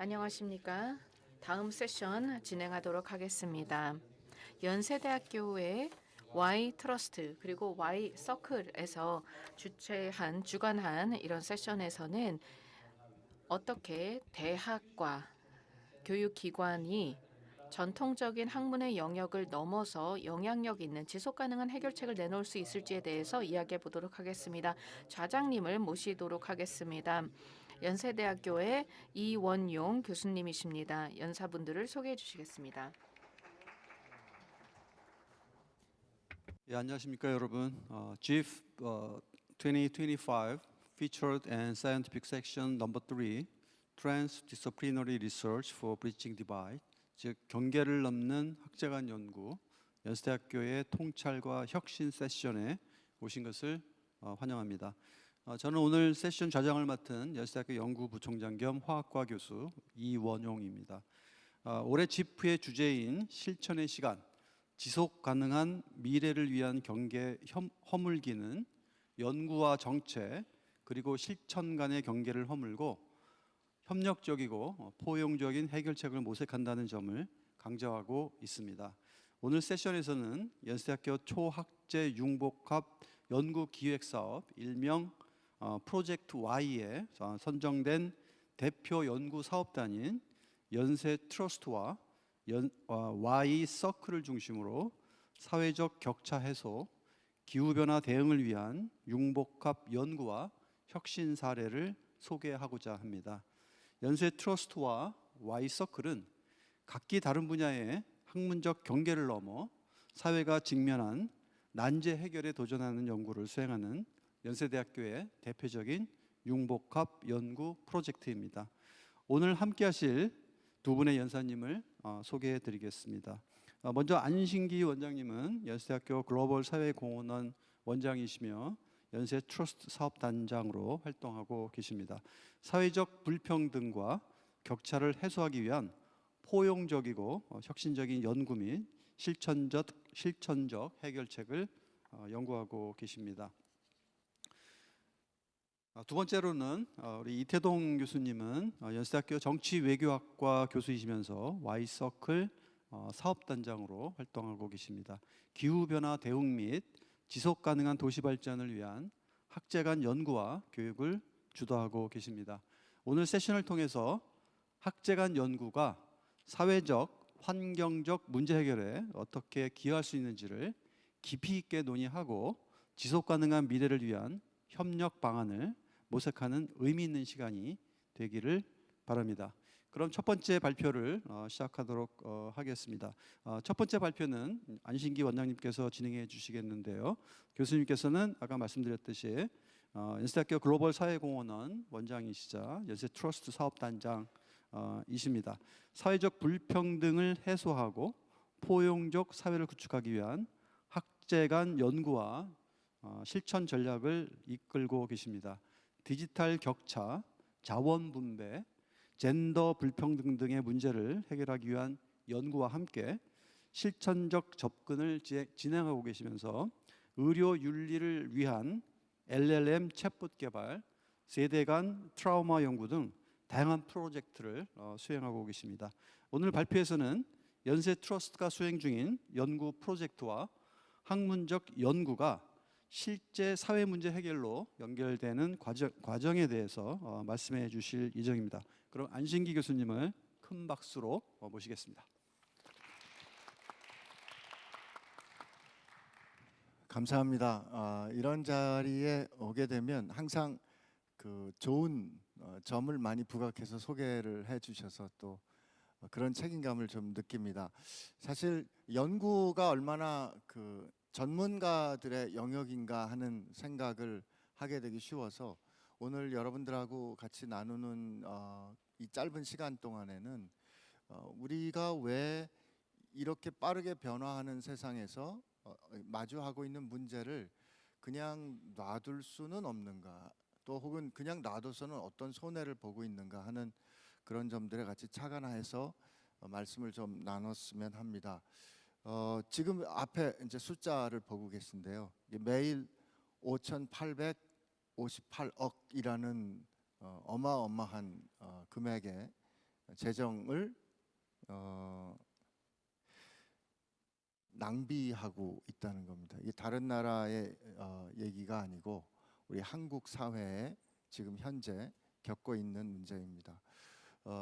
안녕하십니까. 다음 세션 진행하도록 하겠습니다. 연세대학교의 Y 트러스트 그리고 Y 서클에서 주관한 이런 세션에서는 어떻게 대학과 교육기관이 전통적인 학문의 영역을 넘어서 영향력 있는 지속가능한 해결책을 내놓을 수 있을지에 대해서 이야기해 보도록 하겠습니다. 좌장님을 모시도록 하겠습니다. 연세대학교의 이원용 교수님이십니다. 연사분들을 소개해 주시겠습니다. 예, 안녕하십니까 여러분. GIF 2025 Featured and Scientific Section Number 3 Transdisciplinary Research for Bridging Divide, 즉 경계를 넘는 학제간 연구, 연세대학교의 통찰과 혁신 세션에 오신 것을 환영합니다. 저는 오늘 세션 좌장을 맡은 연세대학교 연구부총장 겸 화학과 교수 이원용입니다. 올해 GIF의 주제인 실천의 시간, 지속 가능한 미래를 위한 경계 허물기는 연구와 정책 그리고 실천 간의 경계를 허물고 협력적이고 포용적인 해결책을 모색한다는 점을 강조하고 있습니다. 오늘 세션에서는 연세대학교 초학제 융복합 연구기획사업 일명 프로젝트 Y에 선정된 대표 연구 사업단인 연세 트러스트와 Y 서클을 중심으로 사회적 격차 해소, 기후변화 대응을 위한 융복합 연구와 혁신 사례를 소개하고자 합니다. 연세 트러스트와 Y 서클은 각기 다른 분야의 학문적 경계를 넘어 사회가 직면한 난제 해결에 도전하는 연구를 수행하는 연세대학교의 대표적인 융복합 연구 프로젝트입니다. 오늘 함께 하실 두 분의 연사님을 소개해 드리겠습니다. 먼저 안신기 원장님은 연세대학교 글로벌 사회공헌원 원장이시며 연세 트러스트 사업단장으로 활동하고 계십니다. 사회적 불평등과 격차를 해소하기 위한 포용적이고 혁신적인 연구 및 실천적 해결책을 연구하고 계십니다. 두 번째로는 우리 이태동 교수님은 연세대학교 정치외교학과 교수이시면서 Y서클 사업단장으로 활동하고 계십니다. 기후변화 대응 및 지속가능한 도시발전을 위한 학제간 연구와 교육을 주도하고 계십니다. 오늘 세션을 통해서 학제간 연구가 사회적, 환경적 문제 해결에 어떻게 기여할 수 있는지를 깊이 있게 논의하고 지속가능한 미래를 위한 협력 방안을 모색하는 의미 있는 시간이 되기를 바랍니다. 그럼 첫 번째 발표를 시작하도록 하겠습니다. 첫 번째 발표는 안신기 원장님께서 진행해 주시겠는데요. 교수님께서는 아까 말씀드렸듯이 연세대학교 글로벌 사회공헌원 원장이시자 연세 트러스트 사업단장이십니다. 사회적 불평등을 해소하고 포용적 사회를 구축하기 위한 학제 간 연구와 실천 전략을 이끌고 계십니다. 디지털 격차, 자원 분배, 젠더 불평등 등의 문제를 해결하기 위한 연구와 함께 실천적 접근을 진행하고 계시면서 의료 윤리를 위한 LLM 챗봇 개발, 세대 간 트라우마 연구 등 다양한 프로젝트를 수행하고 계십니다. 오늘 발표에서는 연세 트러스트가 수행 중인 연구 프로젝트와 학문적 연구가 실제 사회 문제 해결로 연결되는 과정에 대해서 말씀해 주실 예정입니다. 그럼 안신기 교수님을 큰 박수로 모시겠습니다. 감사합니다. 이런 자리에 오게 되면 항상 그 좋은 점을 많이 부각해서 소개를 해주셔서 또 그런 책임감을 좀 느낍니다. 사실 연구가 얼마나 그 전문가들의 영역인가 하는 생각을 하게 되기 쉬워서 오늘 여러분들하고 같이 나누는 이 짧은 시간 동안에는 우리가 왜 이렇게 빠르게 변화하는 세상에서 마주하고 있는 문제를 그냥 놔둘 수는 없는가, 또 혹은 그냥 놔둬서는 어떤 손해를 보고 있는가 하는 그런 점들에 같이 착안해서 말씀을 좀 나눴으면 합니다. 지금 앞에 이제 숫자를 보고 계신데요. 매일 5,858억이라는 어마어마한 금액의 재정을 낭비하고 있다는 겁니다. 이게 다른 나라의 얘기가 아니고 우리 한국 사회에 지금 현재 겪고 있는 문제입니다.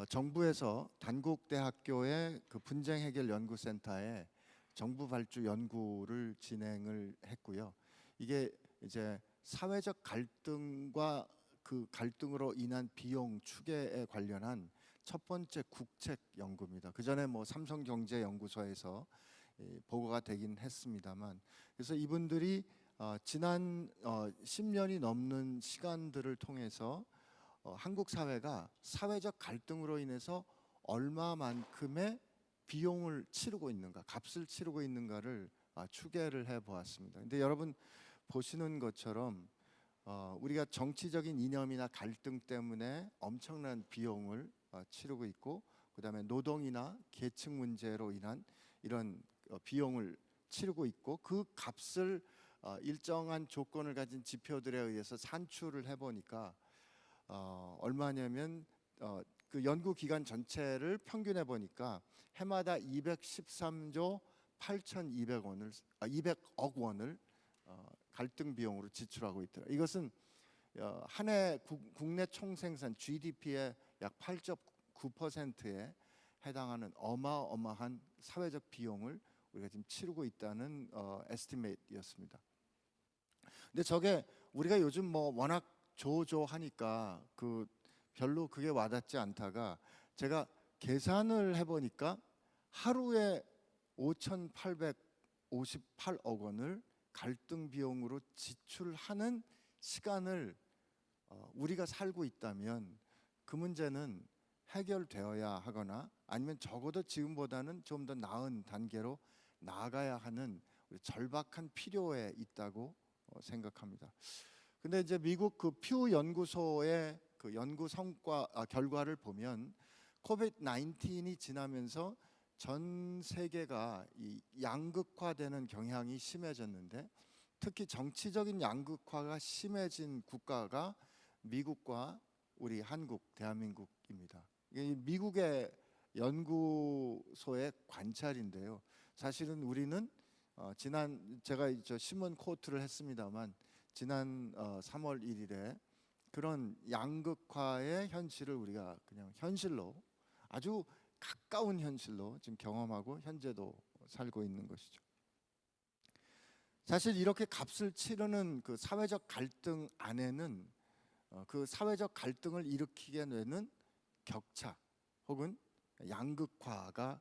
정부에서 단국대학교의 그 분쟁 해결 연구센터에 정부 발주 연구를 진행을 했고요. 이게 이제 사회적 갈등과 그 갈등으로 인한 비용 추계에 관련한 첫 번째 국책 연구입니다. 그 전에 뭐 삼성경제연구소에서 보고가 되긴 했습니다만, 그래서 이분들이 지난 10년이 넘는 시간들을 통해서 한국 사회가 사회적 갈등으로 인해서 얼마만큼의 비용을 치르고 있는가, 값을 치르고 있는가를 추계를 해보았습니다. 근데 여러분 보시는 것처럼 우리가 정치적인 이념이나 갈등 때문에 엄청난 비용을 치르고 있고, 그다음에 노동이나 계층 문제로 인한 이런 비용을 치르고 있고, 그 값을 일정한 조건을 가진 지표들에 의해서 산출을 해보니까 얼마냐면 그 연구 기간 전체를 평균해 보니까 해마다 213조 200억 원을 갈등 비용으로 지출하고 있더라. 이것은 한 해 국내 총생산 GDP의 약 8.9%에 해당하는 어마어마한 사회적 비용을 우리가 지금 치르고 있다는 에스티메이트였습니다. 근데 저게 우리가 요즘 뭐 워낙 조조하니까 그 별로 그게 와닿지 않다가 제가 계산을 해보니까 하루에 5,858억 원을 갈등 비용으로 지출하는 시간을 우리가 살고 있다면 그 문제는 해결되어야 하거나 아니면 적어도 지금보다는 좀 더 나은 단계로 나아가야 하는 우리 절박한 필요에 있다고 생각합니다. 근데 이제 미국 그 퓨 연구소의 그 연구 결과를 보면 코비드-19이 지나면서 전 세계가 이 양극화되는 경향이 심해졌는데, 특히 정치적인 양극화가 심해진 국가가 미국과 우리 한국, 대한민국입니다. 이게 미국의 연구소의 관찰인데요. 사실은 우리는 제가 신문 코트를 했습니다만 지난 3월 1일에 그런 양극화의 현실을 우리가 그냥 현실로, 아주 가까운 현실로 지금 경험하고 현재도 살고 있는 것이죠. 사실 이렇게 값을 치르는 그 사회적 갈등 안에는 그 사회적 갈등을 일으키게 되는 격차 혹은 양극화가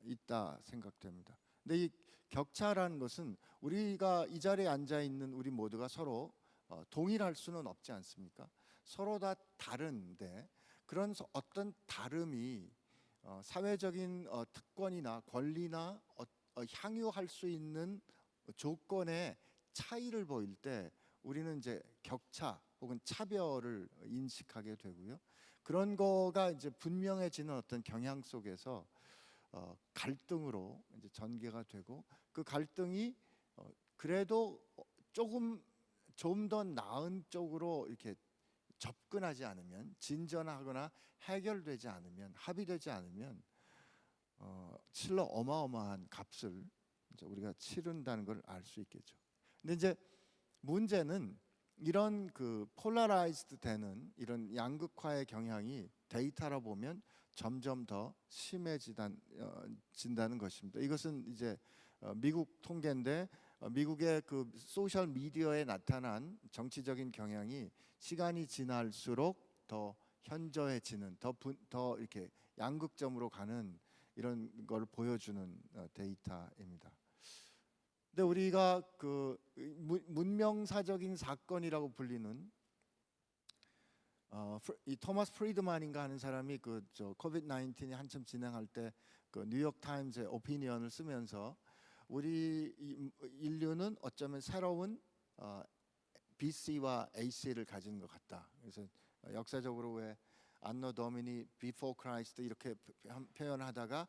있다 생각됩니다. 근데 이 격차라는 것은 우리가 이 자리에 앉아 있는 우리 모두가 서로 동일할 수는 없지 않습니까? 서로 다 다른데 그런 어떤 다름이 사회적인 특권이나 권리나 향유할 수 있는 조건의 차이를 보일 때 우리는 이제 격차 혹은 차별을 인식하게 되고요. 그런 거가 이제 분명해지는 어떤 경향 속에서 갈등으로 이제 전개가 되고, 그 갈등이 그래도 조금 좀 더 나은 쪽으로 이렇게 접근하지 않으면, 진전하거나 해결되지 않으면, 합의되지 않으면 실로 어마어마한 값을 이제 우리가 치른다는 걸 알 수 있겠죠. 근데 이제 문제는 이런 그 폴라라이즈드 되는 이런 양극화의 경향이 데이터로 보면 점점 더 심해진다는 것입니다. 이것은 이제 미국 통계인데 미국의 그 소셜 미디어에 나타난 정치적인 경향이 시간이 지날수록 더 현저해지는, 더 이렇게 양극점으로 가는 이런 걸 보여주는 데이터입니다. 근데 우리가 그 문명사적인 사건이라고 불리는 이 토마스 프리드만인가 하는 사람이 그 코비드 19이 한참 진행할 때 그 뉴욕 타임즈의 오피니언을 쓰면서 우리 인류는 어쩌면 새로운 BC와 AC를 가진 것 같다. 그래서 역사적으로 왜 안노 도미니 비포 크라이스트 이렇게 표현하다가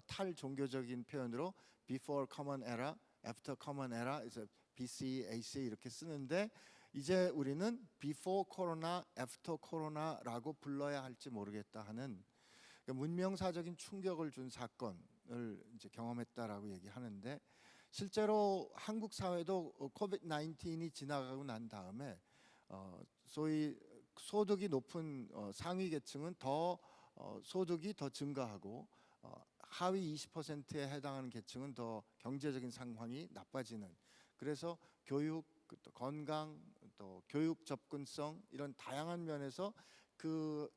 탈종교적인 표현으로 before common era, after common era, 그래서 BC, AC 이렇게 쓰는데 이제 우리는 before corona, after corona라고 불러야 할지 모르겠다 하는 그러니까 문명사적인 충격을 준 사건을 이제 경험했다라고 얘기하는데, 실제로 한국 사회도 코비드 19이 지나가고 난 다음에 소위 소득이 높은 상위 계층은 더 소득이 더 증가하고, 하위 20%에 해당하는 계층은 더 경제적인 상황이 나빠지는, 그래서 교육, 또 건강, 또 교육 접근성, 이런 다양한 면에서 그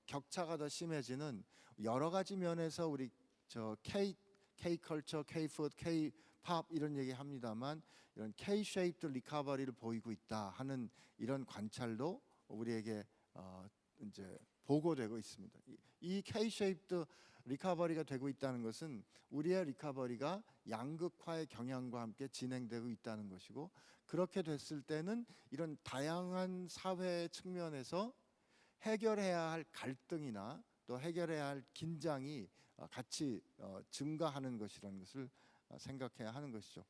격차가 더 심해지는 여러 가지 면에서 우리 K 컬처, K 푸드, K 팝 이런 얘기 합니다만, 이런 K 쉐이프드 리커버리를 보이고 있다 하는 이런 관찰도 우리에게 이제 보고되고 있습니다. 이 K 쉐이프드 리커버리가 되고 있다는 것은 우리의 리커버리가 양극화의 경향과 함께 진행되고 있다는 것이고, 그렇게 됐을 때는 이런 다양한 사회 측면에서 해결해야 할 갈등이나 또 해결해야 할 긴장이 같이 증가하는 것이라는 것을 생각해야 하는 것이죠.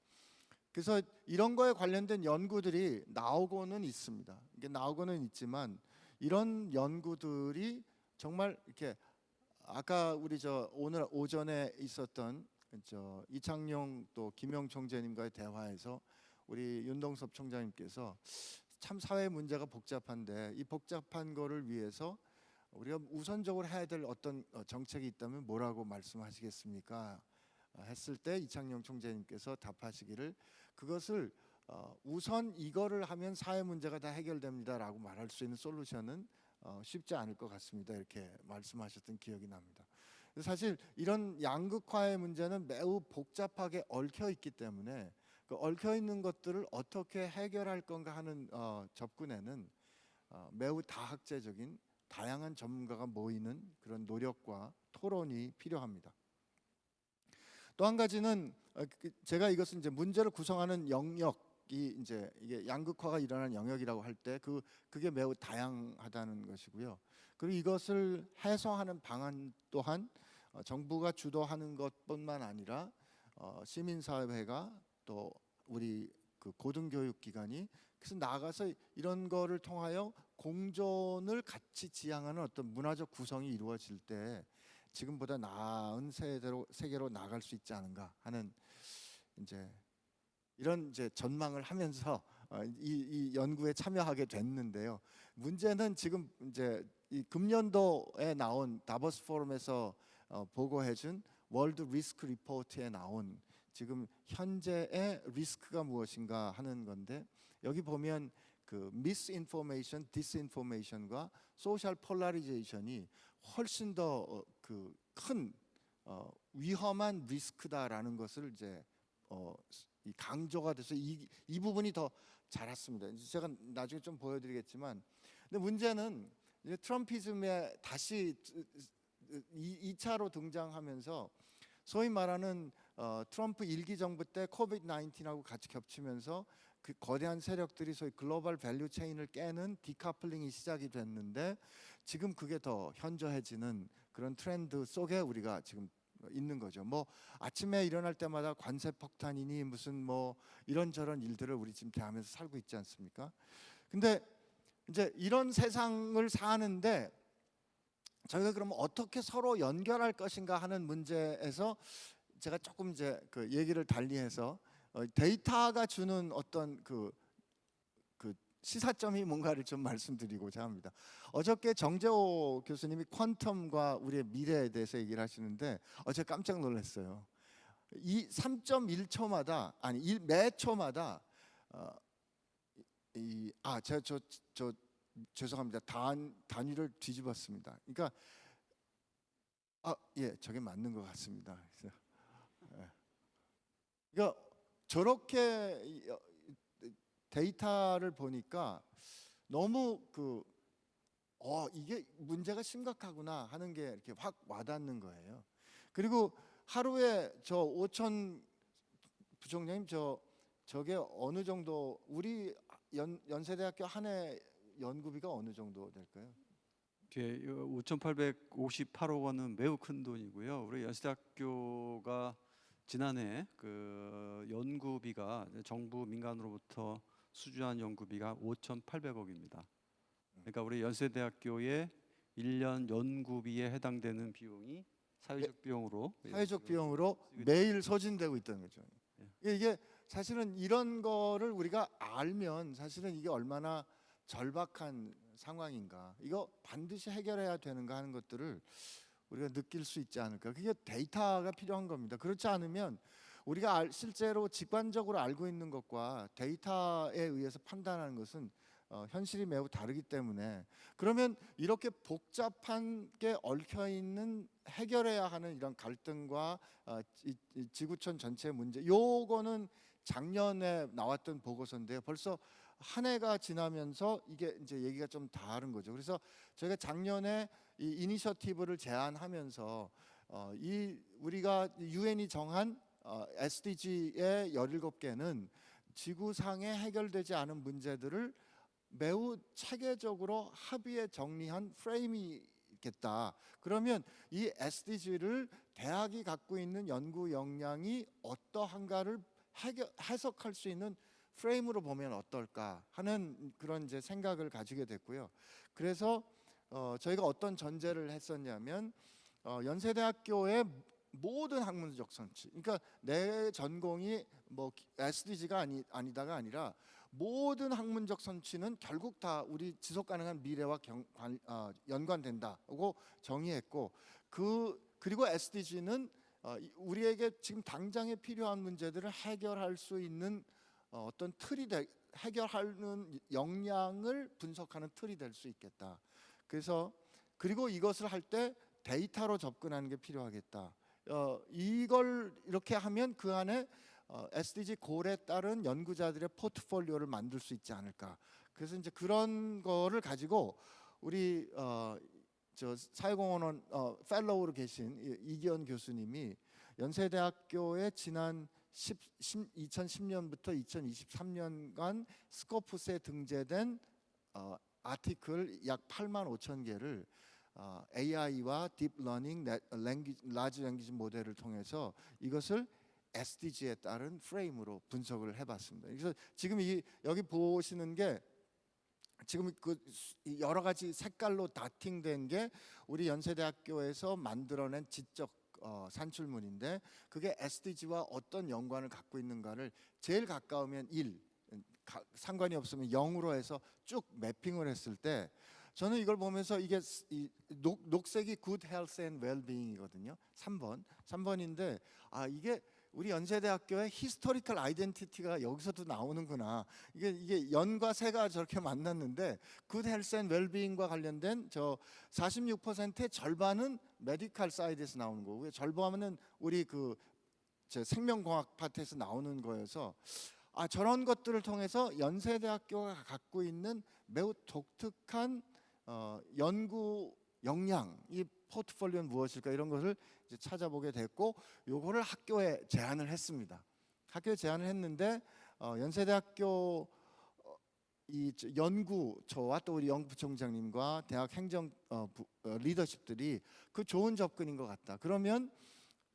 그래서 이런 거에 관련된 연구들이 나오고는 있습니다. 이게 나오고는 있지만, 이런 연구들이 정말 이렇게 아까 우리 오늘 오전에 있었던 이창용 또 김영 총재님과의 대화에서 우리 윤동섭 총장님께서 참 사회 문제가 복잡한데 이 복잡한 거를 위해서 우리가 우선적으로 해야 될 어떤 정책이 있다면 뭐라고 말씀하시겠습니까? 했을 때 이창용 총재님께서 답하시기를, 그것을 우선 이거를 하면 사회 문제가 다 해결됩니다라고 말할 수 있는 솔루션은 쉽지 않을 것 같습니다. 이렇게 말씀하셨던 기억이 납니다. 사실 이런 양극화의 문제는 매우 복잡하게 얽혀 있기 때문에 그 얽혀 있는 것들을 어떻게 해결할 건가 하는 접근에는 매우 다학제적인 다양한 전문가가 모이는 그런 노력과 토론이 필요합니다. 또 한 가지는 제가 이것은 이제 문제를 구성하는 영역이 이제 이게 양극화가 일어나는 영역이라고 할 때 그게 매우 다양하다는 것이고요. 그리고 이것을 해소하는 방안 또한 정부가 주도하는 것뿐만 아니라 시민사회가 또 우리 그 고등교육기관이 그래서 나가서 이런 거를 통하여 공존을 같이 지향하는 어떤 문화적 구성이 이루어질 때 지금보다 나은 세계로 나갈 수 있지 않은가 하는 이제 이런 이제 전망을 하면서 이 연구에 참여하게 됐는데요. 문제는 지금 이제 이 금년도에 나온 다보스 포럼에서 보고해준 월드 리스크 리포트에 나온 지금 현재의 리스크가 무엇인가 하는 건데, 여기 보면 그 미스인포메이션, 디스인포메이션과 소셜 폴라리제이션이 훨씬 더 그 큰 위험한 리스크다라는 것을 이제 이 강조가 돼서 이 부분이 더 자랐습니다. 제가 나중에 좀 보여드리겠지만, 근데 문제는 이제 트럼피즘에 다시 2차로 등장하면서 소위 말하는 트럼프 1기 정부 때 코비드 19하고 같이 겹치면서 그 거대한 세력들이 소위 글로벌 밸류 체인을 깨는 디카플링이 시작이 됐는데, 지금 그게 더 현저해지는 그런 트렌드 속에 우리가 지금 있는 거죠. 뭐 아침에 일어날 때마다 관세 폭탄이니 무슨 뭐 이런저런 일들을 우리 지금 대하면서 살고 있지 않습니까? 근데 이제 이런 세상을 사는데 저희가 그러면 어떻게 서로 연결할 것인가 하는 문제에서 제가 조금 이제 그 얘기를 달리해서 데이터가 주는 어떤 그 시사점이 뭔가를 좀 말씀드리고자 합니다. 어저께 정재호 교수님이 퀀텀과 우리의 미래에 대해서 얘기를 하시는데 어제 깜짝 놀랐어요. 이 3.1초마다 아니 매 초마다 제가 저 죄송합니다. 단위를 뒤집었습니다. 그러니까 저게 맞는 것 같습니다. 그래서, 그러니까 저렇게 데이터를 보니까 너무 이게 문제가 심각하구나 하는 게 이렇게 확 와닿는 거예요. 그리고 하루에 5천 부총장님 저게 어느 정도 우리 연세대학교 한 해 연구비가 어느 정도 될까요? 5,858억 원은 매우 큰 돈이고요. 우리 연세대학교가 지난해 그 연구비가 정부 민간으로부터 수주한 연구비가 5,800억입니다. 그러니까 우리 연세대학교의 1년 연구비에 해당되는 비용이 사회적 비용으로 사회적 비용으로 매일 소진되고 있다는 거죠. 이게 사실은 이런 거를 우리가 알면 사실은 이게 얼마나 절박한 상황인가, 이거 반드시 해결해야 되는가 하는 것들을 우리가 느낄 수 있지 않을까. 그게 데이터가 필요한 겁니다. 그렇지 않으면 우리가 실제로 직관적으로 알고 있는 것과 데이터에 의해서 판단하는 것은 현실이 매우 다르기 때문에, 그러면 이렇게 복잡한 게 얽혀 있는 해결해야 하는 이런 갈등과 이 지구촌 전체 문제, 요거는 작년에 나왔던 보고서인데요. 벌써 한 해가 지나면서 이게 이제 얘기가 좀 다른 거죠. 그래서 저희가 작년에 이 이니셔티브를 제안하면서 이 우리가 유엔이 정한 SDG의 17개는 지구상에 해결되지 않은 문제들을 매우 체계적으로 합의에 정리한 프레임이겠다. 그러면 이 SDG를 대학이 갖고 있는 연구 역량이 어떠한가를 해석할 수 있는 프레임으로 보면 어떨까 하는 그런 이제 생각을 가지게 됐고요. 그래서 저희가 어떤 전제를 했었냐면 연세대학교의 모든 학문적 성취, 그러니까 내 전공이 뭐 SDG가 아니다가 아니라 모든 학문적 성취는 결국 다 우리 지속 가능한 미래와 연관된다고 정의했고, 그리고 SDG는 우리에게 지금 당장에 필요한 문제들을 해결할 수 있는 어떤 틀이 해결하는 역량을 분석하는 틀이 될 수 있겠다. 그래서 그리고 이것을 할 때 데이터로 접근하는 게 필요하겠다. 이걸 이렇게 하면 그 안에 SDG 골에 따른 연구자들의 포트폴리오를 만들 수 있지 않을까. 그래서 이제 그런 거를 가지고 우리 저 사회공헌원 펠로우로 계신 이기현 교수님이 연세대학교의 지난 2010년부터 2023년간 스코프스에 등재된 아티클 약 8만 5천 개를 AI와 딥러닝, 라지 랭귀지 모델을 통해서 이것을 SDG에 따른 프레임으로 분석을 해봤습니다. 그래서 지금 여기 보시는 게 지금 그 여러 가지 색깔로 다팅된 게 우리 연세대학교에서 만들어낸 지적 산출문인데, 그게 SDG와 어떤 연관을 갖고 있는가를 제일 가까우면 1, 상관이 없으면 0으로 해서 쭉 매핑을 했을 때, 저는 이걸 보면서 이게 녹색이 Good Health and Well-being이거든요. 3번인데 이게 우리 연세대학교의 히스토리컬 아이덴티티가 여기서도 나오는구나. 이게 연과 세가 저렇게 만났는데 Good Health and Well-being과 관련된 저 46%의 절반은 메디컬 사이드에서 나오는 거고요. 절반은 우리 저 생명공학 파트에서 나오는 거여서 저런 것들을 통해서 연세대학교가 갖고 있는 매우 독특한 연구 역량, 이 포트폴리오는 무엇일까, 이런 것을 이제 찾아보게 됐고, 요거를 학교에 제안을 했습니다. 학교에 제안을 했는데 연세대학교 이 연구처와 또 우리 연구부총장님과 대학 행정 리더십들이 그 좋은 접근인 것 같다. 그러면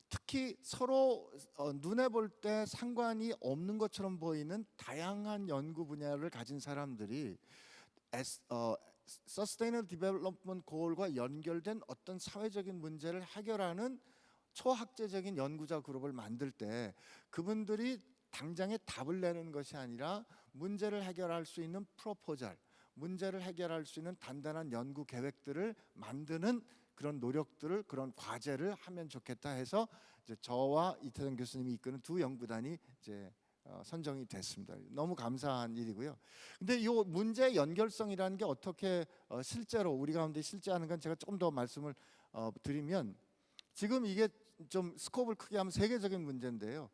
특히 서로 눈에 볼 때 상관이 없는 것처럼 보이는 다양한 연구 분야를 가진 사람들이 Sustainable Development Goal과 연결된 어떤 사회적인 문제를 해결하는 초학제적인 연구자 그룹을 만들 때 그분들이 당장에 답을 내는 것이 아니라 문제를 해결할 수 있는 프로포절, 문제를 해결할 수 있는 단단한 연구 계획들을 만드는 그런 노력들을, 그런 과제를 하면 좋겠다 해서 이제 저와 이태정 교수님이 이끄는 두 연구단이 이제 선정이 됐습니다. 너무 감사한 일이고요. 근데 이 문제의 연결성이라는 게 어떻게 실제로 우리 가운데 실제하는 건 제가 조금 더 말씀을 드리면, 지금 이게 좀 스코프를 크게 하면 세계적인 문제인데요.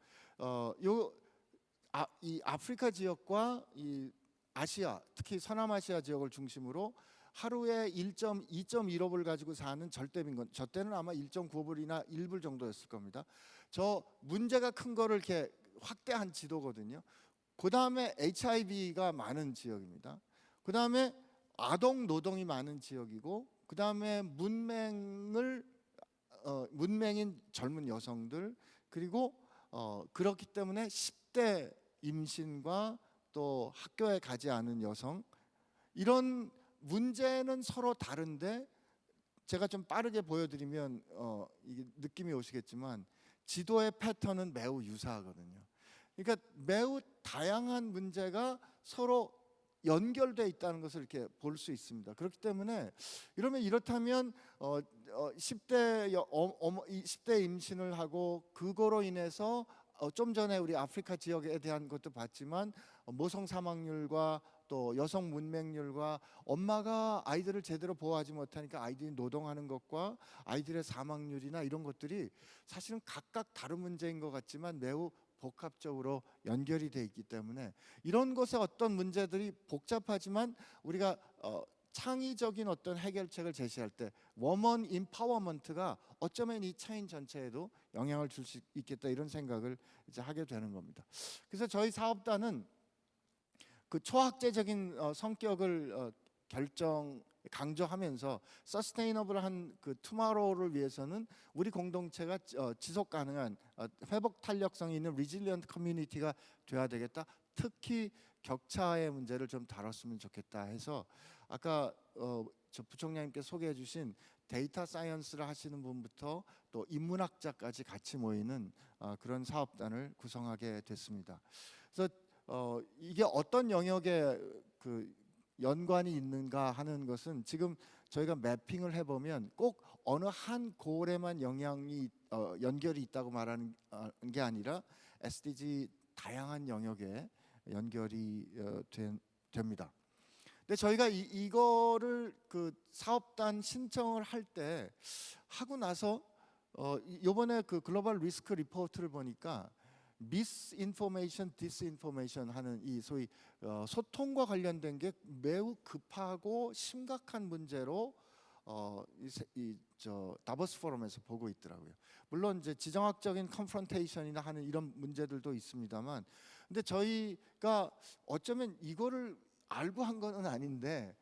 이 아프리카 지역과 이 아시아, 특히 서남아시아 지역을 중심으로 하루에 2.15불 가지고 사는 절대빈곤, 저 때는 아마 1.9불이나 1불 정도였을 겁니다. 저 문제가 큰 거를 이렇게 확대한 지도거든요. 그 다음에 HIV가 많은 지역입니다. 그 다음에 아동 노동이 많은 지역이고, 그 다음에 문맹인 젊은 여성들, 그리고 그렇기 때문에 10대 임신과 또 학교에 가지 않은 여성, 이런 문제는 서로 다른데 제가 좀 빠르게 보여드리면 이게 느낌이 오시겠지만 지도의 패턴은 매우 유사하거든요. 그러니까 매우 다양한 문제가 서로 연결돼 있다는 것을 이렇게 볼 수 있습니다. 그렇기 때문에 이렇다면 10대 임신을 하고 그거로 인해서 좀 전에 우리 아프리카 지역에 대한 것도 봤지만 모성 사망률과 또 여성 문맹률과 엄마가 아이들을 제대로 보호하지 못하니까 아이들이 노동하는 것과 아이들의 사망률이나 이런 것들이 사실은 각각 다른 문제인 것 같지만 매우 복합적으로 연결이 돼 있기 때문에 이런 것의 어떤 문제들이 복잡하지만 우리가 창의적인 어떤 해결책을 제시할 때 워먼 임파워먼트가 어쩌면 이 체인 전체에도 영향을 줄 수 있겠다 이런 생각을 이제 하게 되는 겁니다. 그래서 저희 사업단은 그 초학제적인 성격을 강조하면서 서스테이너블한 그 투마로우를 위해서는 우리 공동체가 지속 가능한 회복 탄력성이 있는 리질리언트 커뮤니티가 돼야 되겠다. 특히 격차의 문제를 좀 다뤘으면 좋겠다 해서 아까 저 부총장님께 소개해 주신 데이터 사이언스를 하시는 분부터 또 인문학자까지 같이 모이는 그런 사업단을 구성하게 됐습니다. 그래서 이게 어떤 영역에 그 연관이 있는가 하는 것은 지금 저희가 매핑을 해보면 꼭 어느 한 고을에만 연결이 있다고 말하는 게 아니라 SDG 다양한 영역에 연결이 됩니다. 근데 저희가 이거를 그 사업단 신청을 할 때 하고 나서 이번에 그 글로벌 리스크 리포트를 보니까 미스인포메이션, 디스인포메이션 하는 이 소위 소통과 관련된 게 매우 급하고 심각한 문제로 다보스 포럼에서 보고 있더라고요. 물론 이제 지정학적인 컨프런테이션이나 하는 이런 문제들도 있습니다만, 근데 저희가 어쩌면 이거를 알고 한 건 아닌데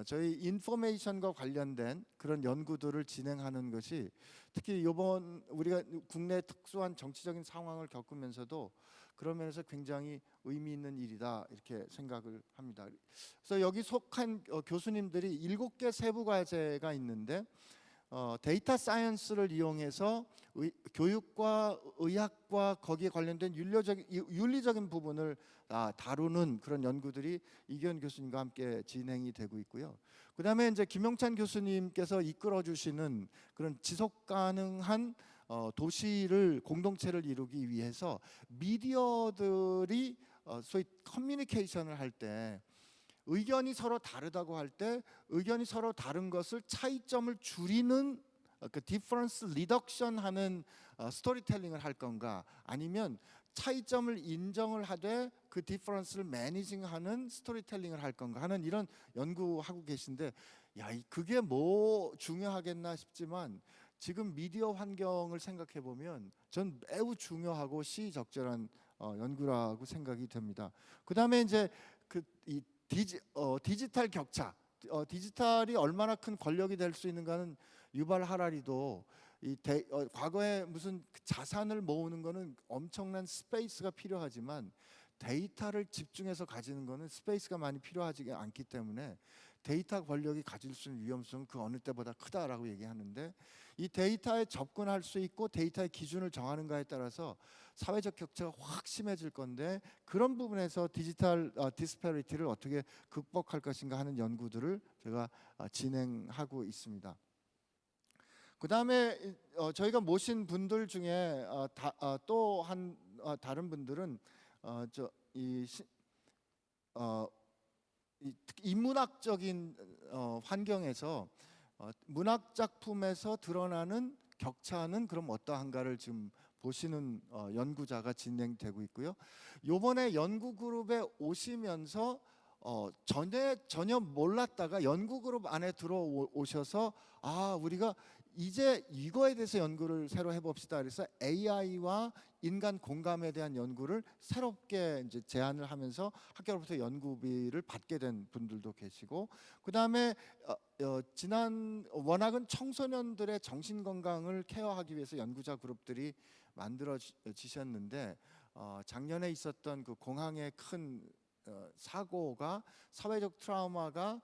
저희 인포메이션과 관련된 그런 연구들을 진행하는 것이 특히 이번 우리가 국내 특수한 정치적인 상황을 겪으면서도 그런 면에서 굉장히 의미 있는 일이다 이렇게 생각을 합니다. 그래서 여기 속한 교수님들이 7개 세부 과제가 있는데 데이터 사이언스를 이용해서 교육과 의학과 거기에 관련된 윤리적인 부분을 다루는 그런 연구들이 이기현 교수님과 함께 진행이 되고 있고요. 그다음에 이제 김용찬 교수님께서 이끌어 주시는 그런 지속 가능한 도시를 공동체를 이루기 위해서 미디어들이 소위 커뮤니케이션을 할 때 의견이 서로 다르다고 할 때 의견이 서로 다른 것을 차이점을 줄이는 그 디퍼런스 리덕션 하는 스토리텔링을 할 건가 아니면 차이점을 인정을 하되 그 디퍼런스를 매니징하는 스토리텔링을 할 건가 하는 이런 연구하고 계신데 그게 뭐 중요하겠나 싶지만 지금 미디어 환경을 생각해 보면 전 매우 중요하고 시의적절한 연구라고 생각이 됩니다. 그다음에 이제 이 디지털 격차, 디지털이 얼마나 큰 권력이 될 수 있는가는 유발 하라리도 과거에 무슨 자산을 모으는 거는 엄청난 스페이스가 필요하지만 데이터를 집중해서 가지는 거는 스페이스가 많이 필요하지 않기 때문에 데이터 권력이 가질 수 있는 위험성은 그 어느 때보다 크다라고 얘기하는데 이 데이터에 접근할 수 있고 데이터의 기준을 정하는가에 따라서 사회적 격차가 확 심해질 건데 그런 부분에서 디지털 디스패리티를 어떻게 극복할 것인가 하는 연구들을 제가 진행하고 있습니다. 그 다음에 저희가 모신 분들 중에 또 한 다른 분들은 인문학적인 환경에서 문학 작품에서 드러나는 격차는 그럼 어떠한가를 지금 보시는 연구자가 진행되고 있고요. 이번에 연구 그룹에 오시면서 전혀 몰랐다가 연구 그룹 안에 들어오셔서 우리가 이제 이거에 대해서 연구를 새로 해봅시다. 그래서 AI와 인간 공감에 대한 연구를 새롭게 이제 제안을 하면서 학교로부터 연구비를 받게 된 분들도 계시고, 그 다음에 워낙은 청소년들의 정신 건강을 케어하기 위해서 연구자 그룹들이 만들어지셨는데 작년에 있었던 그 공항의 큰 사고가 사회적 트라우마가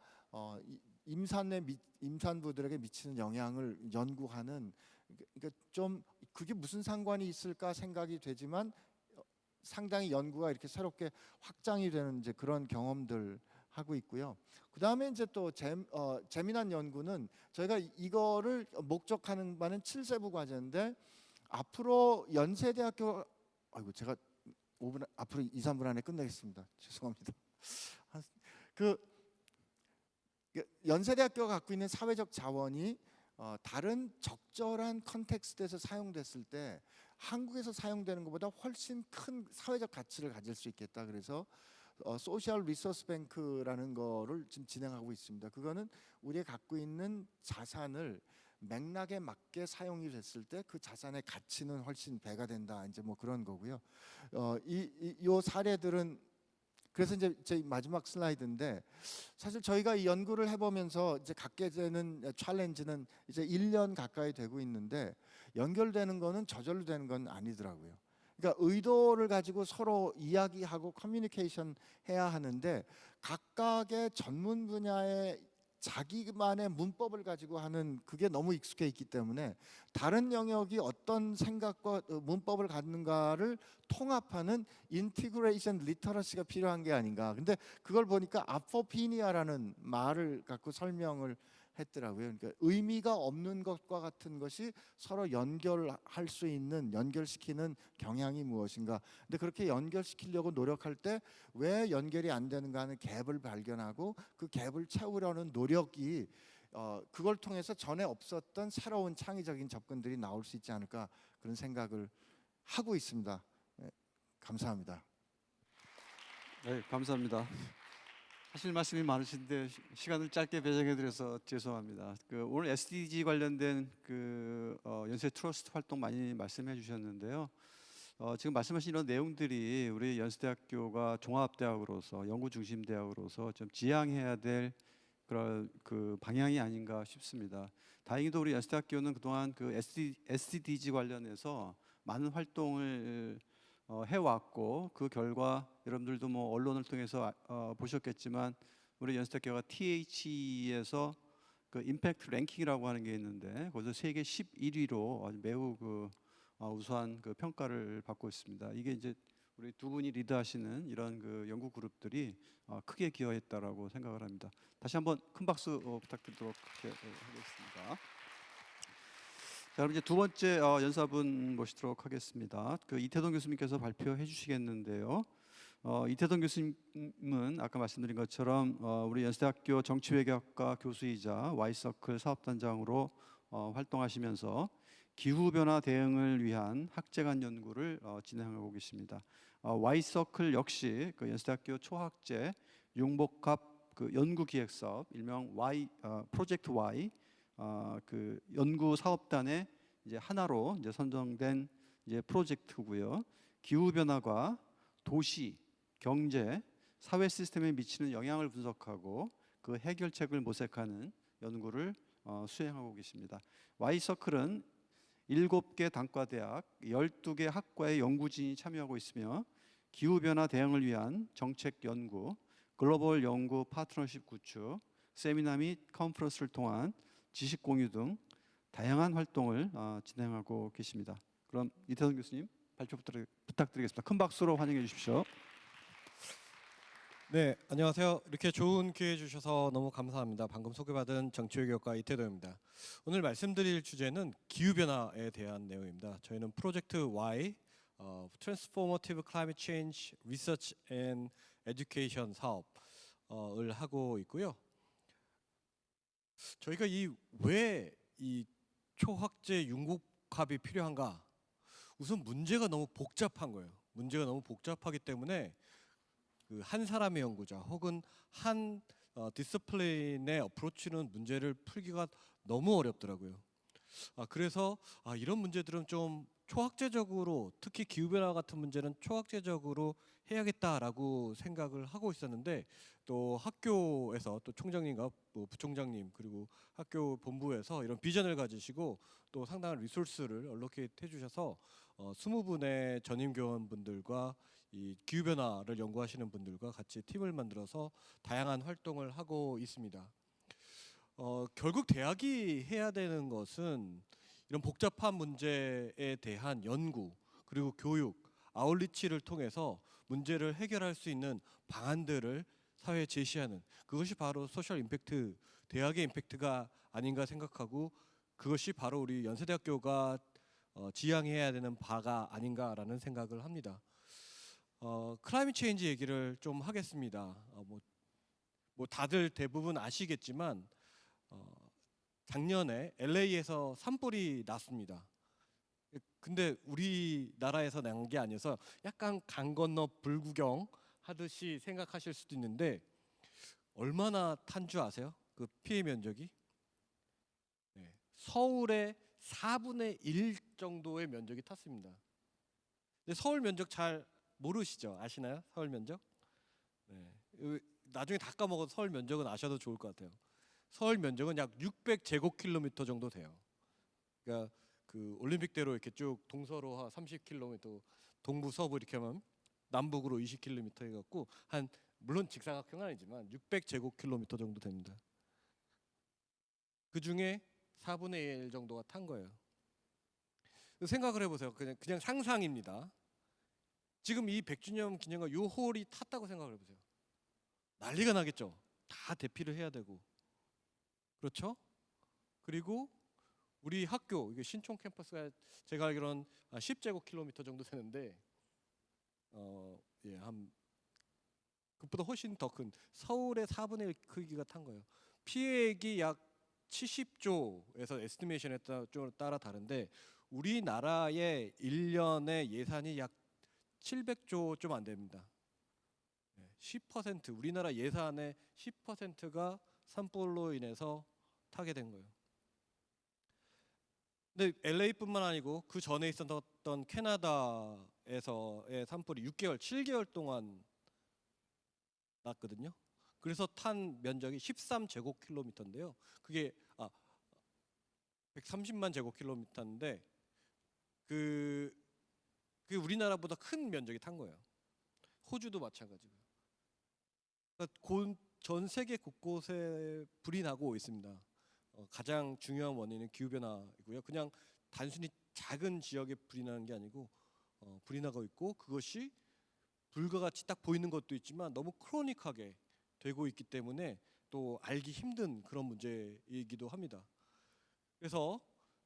임산부들에게 미치는 영향을 연구하는, 그러니까 좀 그게 무슨 상관이 있을까 생각이 되지만 상당히 연구가 이렇게 새롭게 확장이 되는 이제 그런 경험들 하고 있고요. 그 다음에 이제 또 재미난 연구는 저희가 이거를 목적하는 바는 7세부 과제인데 앞으로 연세대학교 제가 5분 앞으로 2, 3분 안에 끝내겠습니다. 죄송합니다. 그 연세대학교가 갖고 있는 사회적 자원이 다른 적절한 컨텍스트에서 사용됐을 때 한국에서 사용되는 것보다 훨씬 큰 사회적 가치를 가질 수 있겠다. 그래서 소셜 리소스 뱅크라는 거를 지금 진행하고 있습니다. 그거는 우리가 갖고 있는 자산을 맥락에 맞게 사용이 됐을 때 그 자산의 가치는 훨씬 배가 된다. 이제 뭐 그런 거고요. 이 사례들은 그래서 이제 제 마지막 슬라이드인데 사실 저희가 이 연구를 해보면서 이제 갖게 되는 챌린지는 이제 1년 가까이 되고 있는데 연결되는 거는 저절로 되는 건 아니더라고요. 그러니까 의도를 가지고 서로 이야기하고 커뮤니케이션 해야 하는데 각각의 전문 분야의 자기만의 문법을 가지고 하는 그게 너무 익숙해 있기 때문에 다른 영역이 어떤 생각과 문법을 갖는가를 통합하는 인티그레이션 리터러시가 필요한 게 아닌가. 근데 그걸 보니까 아포피니아라는 말을 갖고 설명을 했더라고요. 그러니까 의미가 없는 것과 같은 것이 서로 연결할 수 있는, 연결시키는 경향이 무엇인가. 근데 그렇게 연결시키려고 노력할 때 왜 연결이 안 되는가 하는 갭을 발견하고 그 갭을 채우려는 노력이 그걸 통해서 전에 없었던 새로운 창의적인 접근들이 나올 수 있지 않을까, 그런 생각을 하고 있습니다. 네, 감사합니다. 네, 감사합니다. 하실 말씀이 많으신데 시간을 짧게 배정해드려서 죄송합니다. 오늘 SDG 관련된 연세 트러스트 활동 많이 말씀해 주셨는데요. 지금 말씀하신 이런 내용들이 우리 연세대학교가 종합대학으로서 연구 중심 대학으로서 좀 지향해야 될 그런 방향이 아닌가 싶습니다. 다행히도 우리 연세대학교는 그동안 SDG 관련해서 많은 활동을 해왔고 그 결과 여러분들도 뭐 언론을 통해서 보셨겠지만 우리 연세대학교가 THE에서 임팩트 랭킹이라고 하는 게 있는데 거기서 세계 11위로 아주 매우 우수한 평가를 받고 있습니다. 이게 이제 우리 두 분이 리드하시는 이런 연구 그룹들이 크게 기여했다라고 생각을 합니다. 다시 한번 큰 박수 부탁드리도록 하겠습니다. 자, 그럼 이제 두 번째 연사분 모시도록 하겠습니다. 이태동 교수님께서 발표해 주시겠는데요. 이태동 교수님은 아까 말씀드린 것처럼 우리 연세대학교 정치외교학과 교수이자 Y서클 사업단장으로 활동하시면서 기후변화 대응을 위한 학제간 연구를 진행하고 계십니다. Y서클 역시 연세대학교 초학제 융복합 연구기획사업 일명 프로젝트 Y 연구 사업단의 이제 하나로 이제 선정된 이제 프로젝트고요. 기후 변화가 도시, 경제, 사회 시스템에 미치는 영향을 분석하고 그 해결책을 모색하는 연구를 수행하고 계십니다. Y서클은 7개 단과대학, 12개 학과의 연구진이 참여하고 있으며 기후 변화 대응을 위한 정책 연구, 글로벌 연구 파트너십 구축, 세미나 및 컨퍼런스를 통한 지식 공유 등 다양한 활동을 진행하고 계십니다. 그럼 이태동 교수님 발표 부탁드리겠습니다. 큰 박수로 환영해 주십시오. 네, 안녕하세요. 이렇게 좋은 기회 주셔서 너무 감사합니다. 방금 소개받은 정치외교학과 이태동입니다. 오늘 말씀드릴 주제는 기후변화에 대한 내용입니다. 저희는 프로젝트 Y, Transformative Climate Change Research and Education 사업을 하고 있고요. 저희가 왜 이 초학제 융복합이 필요한가? 우선 문제가 너무 복잡한 거예요. 문제가 너무 복잡하기 때문에 한 사람의 연구자 혹은 한 디스플레인의 어프로치는 문제를 풀기가 너무 어렵더라고요. 그래서 이런 문제들은 좀 초학제적으로, 특히 기후변화 같은 문제는 초학제적으로 해야겠다라고 생각을 하고 있었는데, 또 학교에서 또 총장님과 부총장님 그리고 학교 본부에서 이런 비전을 가지시고 또 상당한 리소스를 얼로케이트 해주셔서 20분의 전임 교원분들과 이 기후변화를 연구하시는 분들과 같이 팀을 만들어서 다양한 활동을 하고 있습니다. 결국 대학이 해야 되는 것은 이런 복잡한 문제에 대한 연구 그리고 교육, 아웃리치를 통해서 문제를 해결할 수 있는 방안들을 사회에 제시하는 그것이 바로 소셜 임팩트, 대학의 임팩트가 아닌가 생각하고 그것이 바로 우리 연세대학교가 지향해야 되는 바가 아닌가라는 생각을 합니다. 클라이밋 체인지 얘기를 좀 하겠습니다. 뭐 다들 대부분 아시겠지만 작년에 LA에서 산불이 났습니다. 근데 우리나라에서 난 게 아니어서 약간 강 건너 불구경 하듯이 생각하실 수도 있는데 얼마나 탄 줄 아세요? 그 피해 면적이? 네, 서울의 4분의 1 정도의 면적이 탔습니다. 근데 서울 면적 잘 모르시죠? 아시나요? 서울 면적? 네, 나중에 다 까먹어도 서울 면적은 아셔도 좋을 것 같아요. 서울 면적은 약 600제곱킬로미터 정도 돼요. 그러니까 그 올림픽대로 이렇게 쭉 동서로 30km, 동부 서부 이렇게 하면 남북으로 20km 해갖고 한 물론 직사각형은 아니지만 600제곱킬로미터 정도 됩니다. 그 중에 4분의 1 정도가 탄 거예요. 생각을 해보세요. 그냥 상상입니다. 지금 이 100주년 기념관 요 홀이 탔다고 생각을 해보세요. 난리가 나겠죠. 다 대피를 해야 되고, 그렇죠? 그리고 우리 학교 이게 신촌 캠퍼스가 제가 알기로는 10제곱킬로미터 정도 되는데, 한 그것보다 훨씬 더 큰 서울의 4분의 1 크기가 탄 거예요. 피해액이 약 70조에서 에스티메이션에 따라 다른데 우리나라의 1년의 예산이 약 700조 좀 안 됩니다. 10% 우리나라 예산의 10%가 산불로 인해서 타게 된 거예요. 근데 LA뿐만 아니고 그 전에 있었던 캐나다에서의 산불이 6개월, 7개월 동안 났거든요. 그래서 탄 면적이 13제곱킬로미터인데요. 그게 130만 제곱킬로미터인데 그 우리나라보다 큰 면적이 탄 거예요. 호주도 마찬가지고요. 그러니까 전 세계 곳곳에 불이 나고 있습니다. 가장 중요한 원인은 기후 변화이고요. 그냥 단순히 작은 지역에 불이 나는 게 아니고 불이 나고 있고 그것이 불과 같이 딱 보이는 것도 있지만 너무 크로닉하게 되고 있기 때문에 또 알기 힘든 그런 문제이기도 합니다. 그래서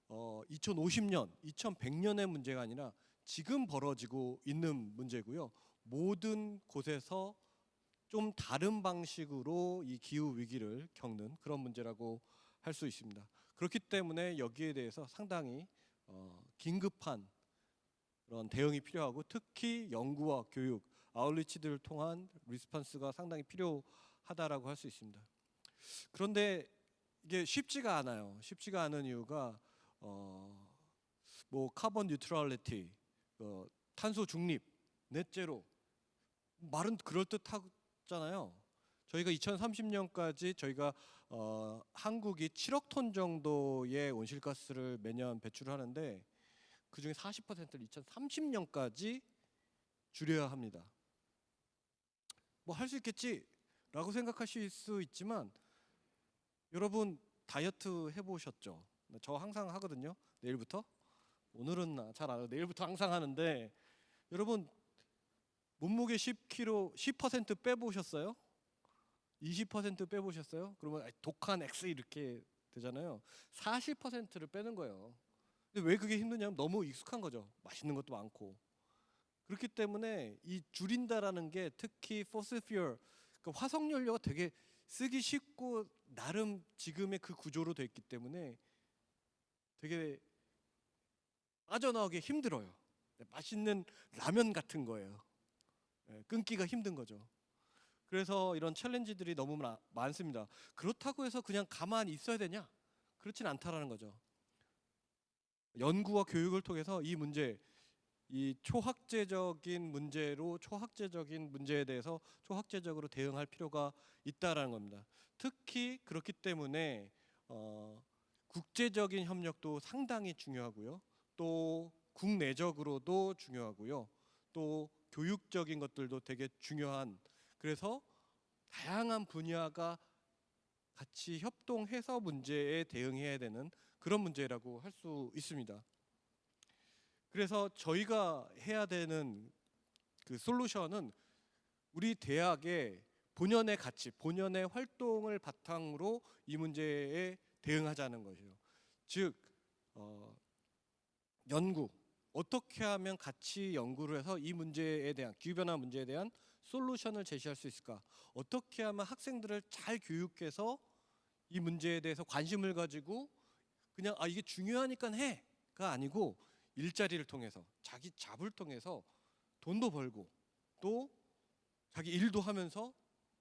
2050년, 2100년의 문제가 아니라 지금 벌어지고 있는 문제고요. 모든 곳에서 좀 다른 방식으로 이 기후 위기를 겪는 그런 문제라고 할 수 있습니다. 그렇기 때문에 여기에 대해서 상당히 긴급한 그런 대응이 필요하고 특히 연구와 교육, 아웃리치들을 통한 리스폰스가 상당히 필요하다라고 할 수 있습니다. 그런데 이게 쉽지가 않아요. 쉽지가 않은 이유가 뭐 카본 뉴트럴리티, 탄소 중립, 넷제로 말은 그럴듯하잖아요. 저희가 2030년까지 저희가 한국이 7억 톤 정도의 온실가스를 매년 배출을 하는데 그 중에 40%를 2030년까지 줄여야 합니다. 뭐 할 수 있겠지라고 생각하실 수 있지만 여러분 다이어트 해보셨죠? 저 항상 하거든요. 내일부터. 오늘은 잘 안 하고 내일부터 항상 하는데 여러분 몸무게 10kg 10% 빼보셨어요? 20% 빼보셨어요? 그러면 독한 X 이렇게 되잖아요. 40%를 빼는 거예요. 근데 왜 그게 힘드냐면 너무 익숙한 거죠. 맛있는 것도 많고. 그렇기 때문에 이 줄인다라는 게 특히 포슬 퓨얼, 그러니까 화석 연료가 되게 쓰기 쉽고 나름 지금의 그 구조로 돼 있기 때문에 되게 빠져나오기 힘들어요. 맛있는 라면 같은 거예요. 끊기가 힘든 거죠. 그래서 이런 챌린지들이 너무 많습니다. 그렇다고 해서 그냥 가만히 있어야 되냐? 그렇진 않다라는 거죠. 연구와 교육을 통해서 이 문제, 이 초학제적인 문제로 초학제적인 문제에 대해서 초학제적으로 대응할 필요가 있다라는 겁니다. 특히 그렇기 때문에 국제적인 협력도 상당히 중요하고요. 또 국내적으로도 중요하고요. 또 교육적인 것들도 되게 중요한, 그래서 다양한 분야가 같이 협동해서 문제에 대응해야 되는 그런 문제라고 할 수 있습니다. 그래서 저희가 해야 되는 그 솔루션은 우리 대학의 본연의 가치, 본연의 활동을 바탕으로 이 문제에 대응하자는 것이죠. 즉 연구, 어떻게 하면 같이 연구를 해서 이 문제에 대한 기후변화 문제에 대한 솔루션을 제시할 수 있을까? 어떻게 하면 학생들을 잘 교육해서 이 문제에 대해서 관심을 가지고 그냥 이게 중요하니까 해가 아니고 일자리를 통해서 자기 잡을 통해서 돈도 벌고 또 자기 일도 하면서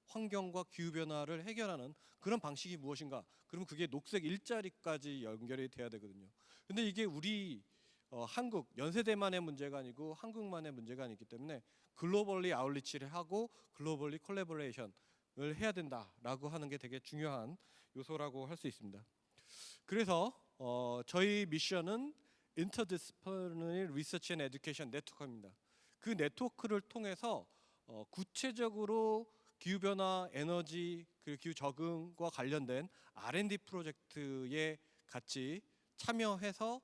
환경과 기후변화를 해결하는 그런 방식이 무엇인가? 그러면 그게 녹색 일자리까지 연결이 돼야 되거든요. 근데 이게 우리 한국 연세대만의 문제가 아니고 한국만의 문제가 아니기 때문에 글로벌리 아웃리치를 하고 글로벌리 콜라보레이션을 해야 된다라고 하는 게 되게 중요한 요소라고 할 수 있습니다. 그래서 저희 미션은 Interdisciplinary Research and Education 네트워크입니다. 그 네트워크를 통해서 구체적으로 기후변화, 에너지, 그리고 기후 적응과 관련된 R&D 프로젝트에 같이 참여해서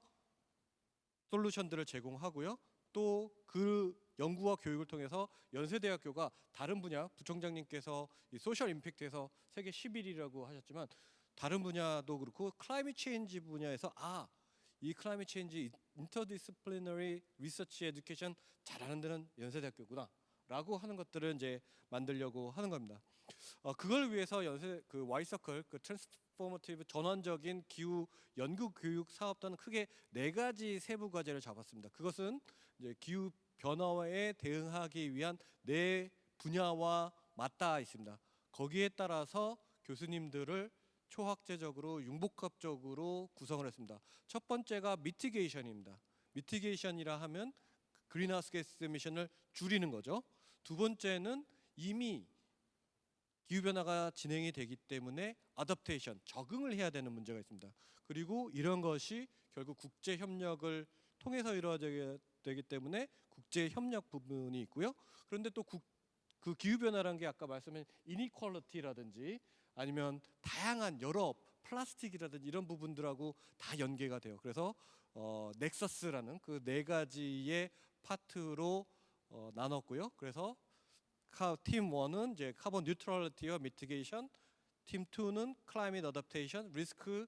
솔루션들을 제공하고요. 또 그 연구와 교육을 통해서 연세대학교가 다른 분야, 부총장님께서 이 소셜 임팩트에서 세계 10위라고 하셨지만 다른 분야도 그렇고 클라이밋 체인지 분야에서 이 클라이밋 체인지 인터디스플리너리 리서치 에듀케이션 잘하는 데는 연세대학교구나 라고 하는 것들을 이제 만들려고 하는 겁니다. 그걸 위해서 연세 그 Y서클 그 트랜스포머티브 전환적인 기후 연구 교육 사업단은 크게 4가지 세부 과제를 잡았습니다. 그것은 이제 기후 변화에 대응하기 위한 4분야와 맞닿아 있습니다. 거기에 따라서 교수님들을 초학제적으로 융복합적으로 구성을 했습니다. 첫 번째가 미티게이션입니다. 미티게이션이라 하면 그린하우스 가스 에미션을 줄이는 거죠. 두 번째는 이미 기후변화가 진행이 되기 때문에 어댑테이션, 적응을 해야 되는 문제가 있습니다. 그리고 이런 것이 결국 국제협력을 통해서 이루어지게 되기 때문에 국제협력 부분이 있고요. 그런데 또 그 기후변화라는 게 아까 말씀한 이니퀄리티라든지 아니면 다양한 여러 플라스틱이라든지 이런 부분들하고 다 연계가 돼요. 그래서 넥서스라는 그 4가지의 파트로 나눴고요. 그래서 팀 1은 이제 카본 뉴트럴리티와 미티게이션, 팀 2는 클라이밋 어댑테이션, 리스크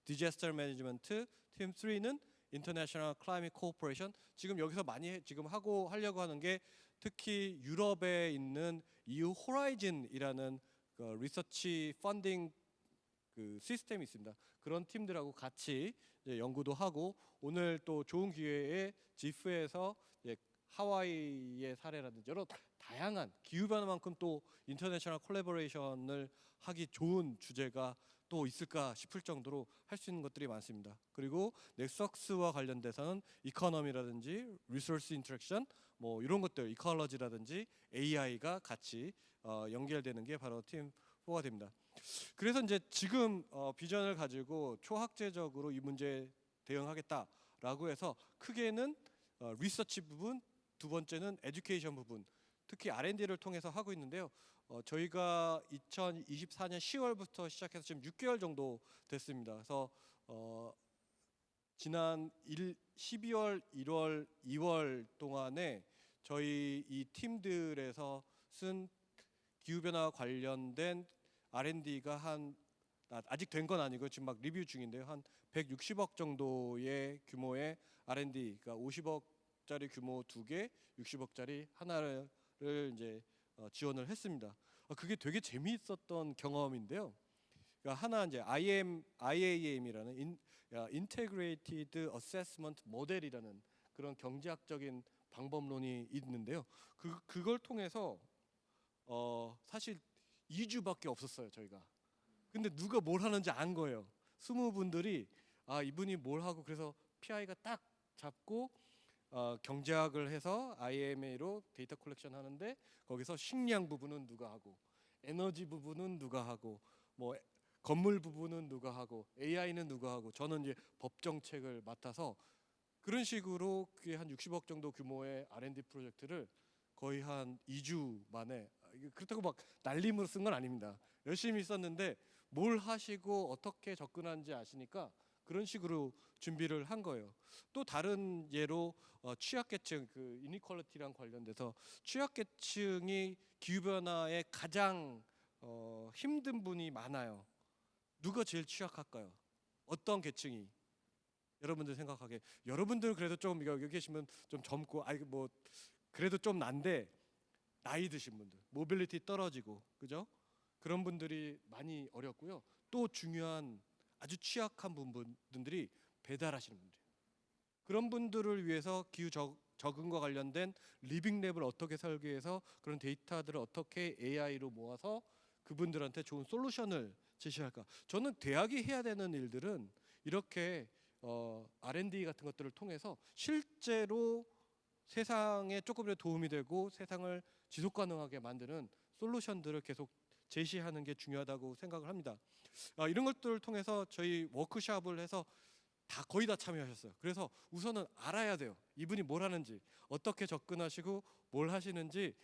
디자스터 매니지먼트, 팀 3는 인터내셔널 클라이밋 코퍼레이션. 지금 여기서 많이 지금 하려고 하는 게 특히 유럽에 있는 EU 호라이즌이라는 그 리서치 펀딩 그 시스템이 있습니다. 그런 팀들하고 같이 이제 연구도 하고 오늘 또 좋은 기회에 지프에서 하와이의 사례라든지 여러 다양한 기후변화만큼 또 인터내셔널 콜라보레이션을 하기 좋은 주제가 또 있을까 싶을 정도로 할 수 있는 것들이 많습니다. 그리고 넥서스와 관련돼서는 이코노미라든지 리소스 인터랙션 뭐 이런 것들 이컬러지라든지 AI가 같이 연결되는 게 바로 팀 4가 됩니다. 그래서 이제 지금 비전을 가지고 초학제적으로 이 문제에 대응하겠다라고 해서 크게는 리서치 부분, 두 번째는 에듀케이션 부분, 특히 R&D를 통해서 하고 있는데요. 저희가 2024년 10월부터 시작해서 지금 6개월 정도 됐습니다. 그래서 지난 12월, 1월, 2월 동안에 저희 이 팀들에서 쓴 기후변화 관련된 R&D가 아직 된 건 아니고 지금 막 리뷰 중인데요. 한 160억 정도의 규모의 R&D, 그러니까 50억짜리 규모 2개, 60억짜리 하나를 이제 지원을 했습니다. 그게 되게 재미있었던 경험인데요. 그러니까 하나 이제 IAM이라는 Integrated Assessment Model이라는 그런 경제학적인 방법론이 있는데요. 그걸 통해서 사실 2주밖에 없었어요, 저희가. 근데 누가 뭘 하는지 안 거예요. 20분들이 이분이 뭘 하고 그래서 PI가 딱 잡고 경제학을 해서 IMA로 데이터 컬렉션 하는데 거기서 식량 부분은 누가 하고 에너지 부분은 누가 하고 뭐 건물 부분은 누가 하고 AI는 누가 하고 저는 이제 법 정책을 맡아서 그런 식으로 그게 한 60억 정도 규모의 R&D 프로젝트를 거의 한 2주 만에 그렇다고 막 날림으로 쓴 건 아닙니다. 열심히 썼는데 뭘 하시고 어떻게 접근하는지 아시니까 그런 식으로 준비를 한 거예요. 또 다른 예로 취약계층 그 이니퀄리티랑 관련돼서 취약계층이 기후 변화에 가장 힘든 분이 많아요. 누가 제일 취약할까요? 어떤 계층이? 여러분들 생각하기에 여러분들은 그래도 좀 여기 계시면 좀 젊고 뭐 그래도 좀 난데 나이 드신 분들, 모빌리티 떨어지고 그죠? 그런 분들이 많이 어렵고요. 또 중요한 아주 취약한 분들이 배달하시는 분들. 그런 분들을 위해서 기후 적응과 관련된 리빙랩을 어떻게 설계해서 그런 데이터들을 어떻게 AI로 모아서 그분들한테 좋은 솔루션을 제시할까? 저는 대학이 해야 되는 일들은 이렇게 R&D 같은 것들을 통해서 실제로 세상에 조금이라도 도움이 되고 세상을 지속 가능하게 만드는 솔루션들을 계속 제시하는 게 중요하다고 생각을 합니다. 이런 것들을 통해서 저희 워크숍을 해서 거의 다 참여하셨어요. 그래서 우선은 알아야 돼요. 이분이 뭘 하는지, 어떻게 접근하시고 뭘 하시는지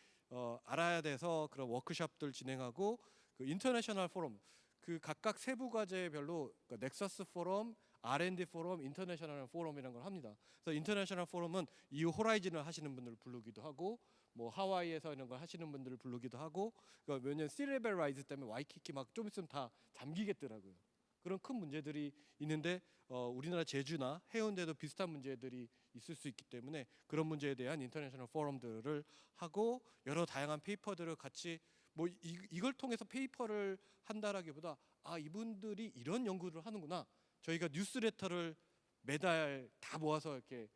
알아야 돼서 그런 워크숍들 진행하고 그 인터내셔널 포럼 그 각각 세부 과제별로 넥서스 포럼, R&D 포럼, 인터내셔널 포럼이라는 걸 합니다. 그래서 인터내셔널 포럼은 이후 호라이즌을 하시는 분들을 부르기도 하고 뭐 하와이에서 이런 걸 하시는 분들을 부르기도 하고 그러니까 왜냐면 씨레벨 라이즈 때문에 와이키키 막 좀 있으면 다 잠기겠더라고요. 그런 큰 문제들이 있는데 우리나라 제주나 해운대도 비슷한 문제들이 있을 수 있기 때문에 그런 문제에 대한 인터내셔널 포럼들을 하고 여러 다양한 페이퍼들을 같이 뭐 이걸 통해서 페이퍼를 한다라기보다 이분들이 이런 연구를 하는구나. 저희가 뉴스레터를 매달 다 모아서 이렇게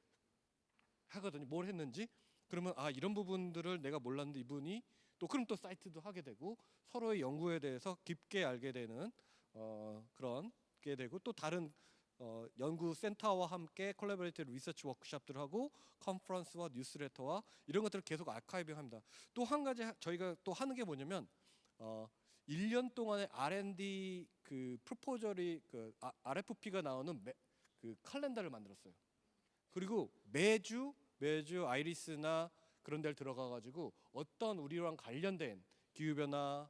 하거든요. 뭘 했는지. 그러면 이런 부분들을 내가 몰랐는데 이분이 그럼 또 사이트도 하게 되고 서로의 연구에 대해서 깊게 알게 되는 그런 게 되고 또 다른 연구 센터와 함께 콜라보레이티브 리서치 워크숍들을 하고 컨퍼런스와 뉴스레터와 이런 것들을 계속 아카이빙합니다. 또 한 가지 저희가 또 하는 게 뭐냐면 1년 동안의 R&D 그 프로포절이 RFP가 나오는 그 칼렌더를 만들었어요. 그리고 매주 아이리스나 그런 데를 들어가 가지고 어떤 우리랑 관련된 기후 변화,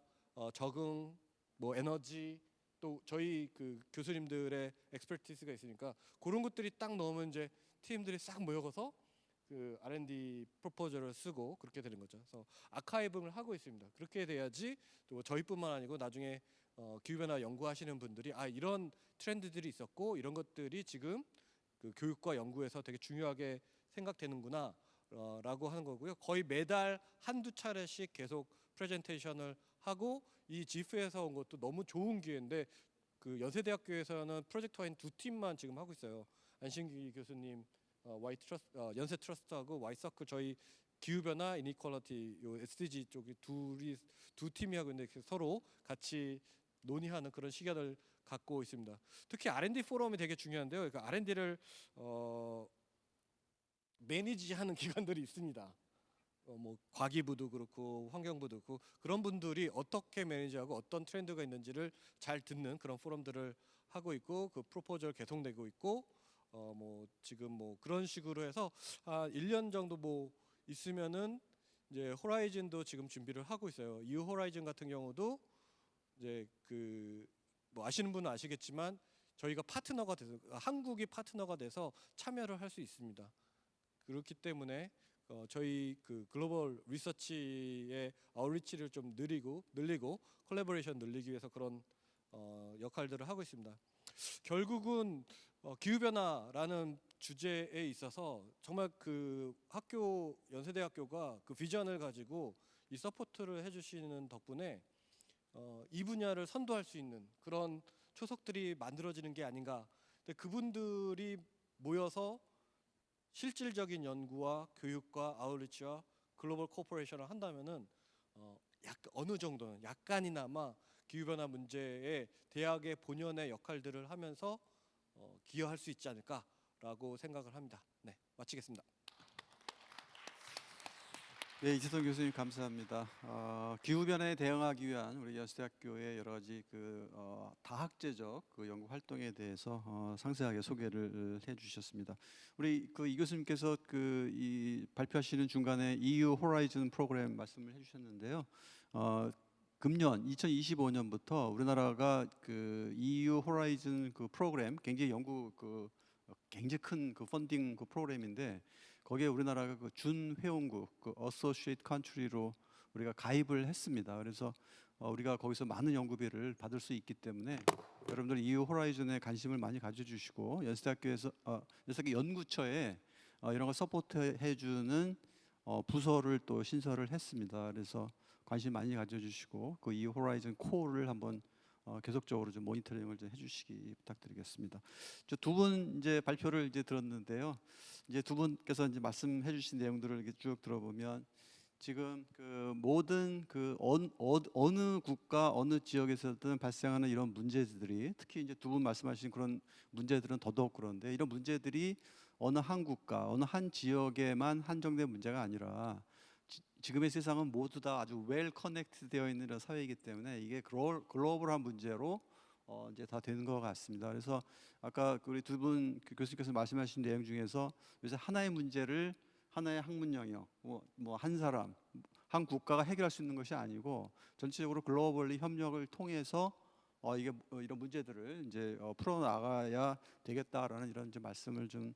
적응, 뭐 에너지 또 저희 그 교수님들의 엑스퍼티스가 있으니까 그런 것들이 딱 넣으면 이제 팀들이 싹 모여서 그 R&D 프로포절을 쓰고 그렇게 되는 거죠. 그래서 아카이빙을 하고 있습니다. 그렇게 돼야지 또 저희뿐만 아니고 나중에 기후 변화 연구하시는 분들이 이런 트렌드들이 있었고 이런 것들이 지금 그 교육과 연구에서 되게 중요하게 생각되는구나 라고 하는 거고요. 거의 매달 한두 차례씩 계속 프레젠테이션을 하고 이 지프에서 온 것도 너무 좋은 기회인데 그 연세대학교에서는 프로젝트 와인 두 팀만 지금 하고 있어요. 안신기 교수님 연세 트러스트하고 와이서클 저희 기후 변화 이니퀄리티 요 SDG 쪽이 두 팀이 하고 있는데 서로 같이 논의하는 그런 시간을 갖고 있습니다. 특히 R&D 포럼이 되게 중요한데요. 그러니까 R&D를 매니지하는 기관들이 있습니다. 뭐 과기부도 그렇고 환경부도 그렇고 그런 분들이 어떻게 매니지하고 어떤 트렌드가 있는지를 잘 듣는 그런 포럼들을 하고 있고 그 프로포절 계속되고 있고 뭐 지금 뭐 그런 식으로 해서 1년 정도 뭐 있으면은 이제 호라이즌도 지금 준비를 하고 있어요. 이 호라이즌 같은 경우도 이제 그 뭐 아시는 분은 아시겠지만 저희가 파트너가 돼서 한국이 파트너가 돼서 참여를 할 수 있습니다. 그렇기 때문에 저희 그 글로벌 리서치의 아웃리치를 좀 늘리고 콜라보레이션 늘리기 위해서 그런 역할들을 하고 있습니다. 결국은 기후 변화라는 주제에 있어서 정말 그 연세대학교가 그 비전을 가지고 이 서포트를 해주시는 덕분에 이 분야를 선도할 수 있는 그런 초석들이 만들어지는 게 아닌가. 근데 그분들이 모여서 실질적인 연구와 교육과 아웃리치와 글로벌 코퍼레이션을 한다면은 약간 어느 정도는 약간이나마 기후 변화 문제에 대학의 본연의 역할들을 하면서 기여할 수 있지 않을까라고 생각을 합니다. 네, 마치겠습니다. 네, 이재동 교수님 감사합니다. 기후 변화에 대응하기 위한 우리 연세대학교의 여러 가지 다학제적 그 연구 활동에 대해서 상세하게 소개를 해주셨습니다. 우리 이 교수님께서 이 발표하시는 중간에 EU 호라이즌 프로그램 말씀을 해주셨는데요. 금년 2025년부터 우리나라가 EU 호라이즌 프로그램 굉장히 연구 굉장히 큰 펀딩 프로그램인데 거기에 우리나라가 준회원국 어소시에이트 컨트리로 우리가 가입을 했습니다. 그래서 우리가 거기서 많은 연구비를 받을 수 있기 때문에 여러분들 EU 호라이즌에 관심을 많이 가져주시고 연세대학교에서 연세대학교 연구처에 이런 거 서포트해주는 부서를 또 신설을 했습니다. 그래서 관심 많이 가져주시고 그 EU 호라이즌 코어를 한번 계속적으로 좀 모니터링을 좀 해주시기 부탁드리겠습니다. 두 분 이제 발표를 이제 들었는데요. 이제 두 분께서 이제 말씀해주신 내용들을 이렇게 쭉 들어보면 지금 모든 어느 국가 어느 지역에서든 발생하는 이런 문제들이 특히 이제 두 분 말씀하신 그런 문제들은 더더욱 그런데 이런 문제들이 어느 한 국가 어느 한 지역에만 한정된 문제가 아니라 지금의 세상은 모두 다 아주 웰 커넥트 되어 있는 이런 사회이기 때문에 이게 글로벌한 문제로 이제 다 되는 것 같습니다. 그래서 아까 우리 두 분 교수님께서 말씀하신 내용 중에서 요새 하나의 문제를 하나의 학문 영역, 한 사람, 한 국가가 해결할 수 있는 것이 아니고 전체적으로 글로벌리 협력을 통해서 이게 이런 문제들을 이제 풀어 나가야 되겠다라는 이런 이제 말씀을 좀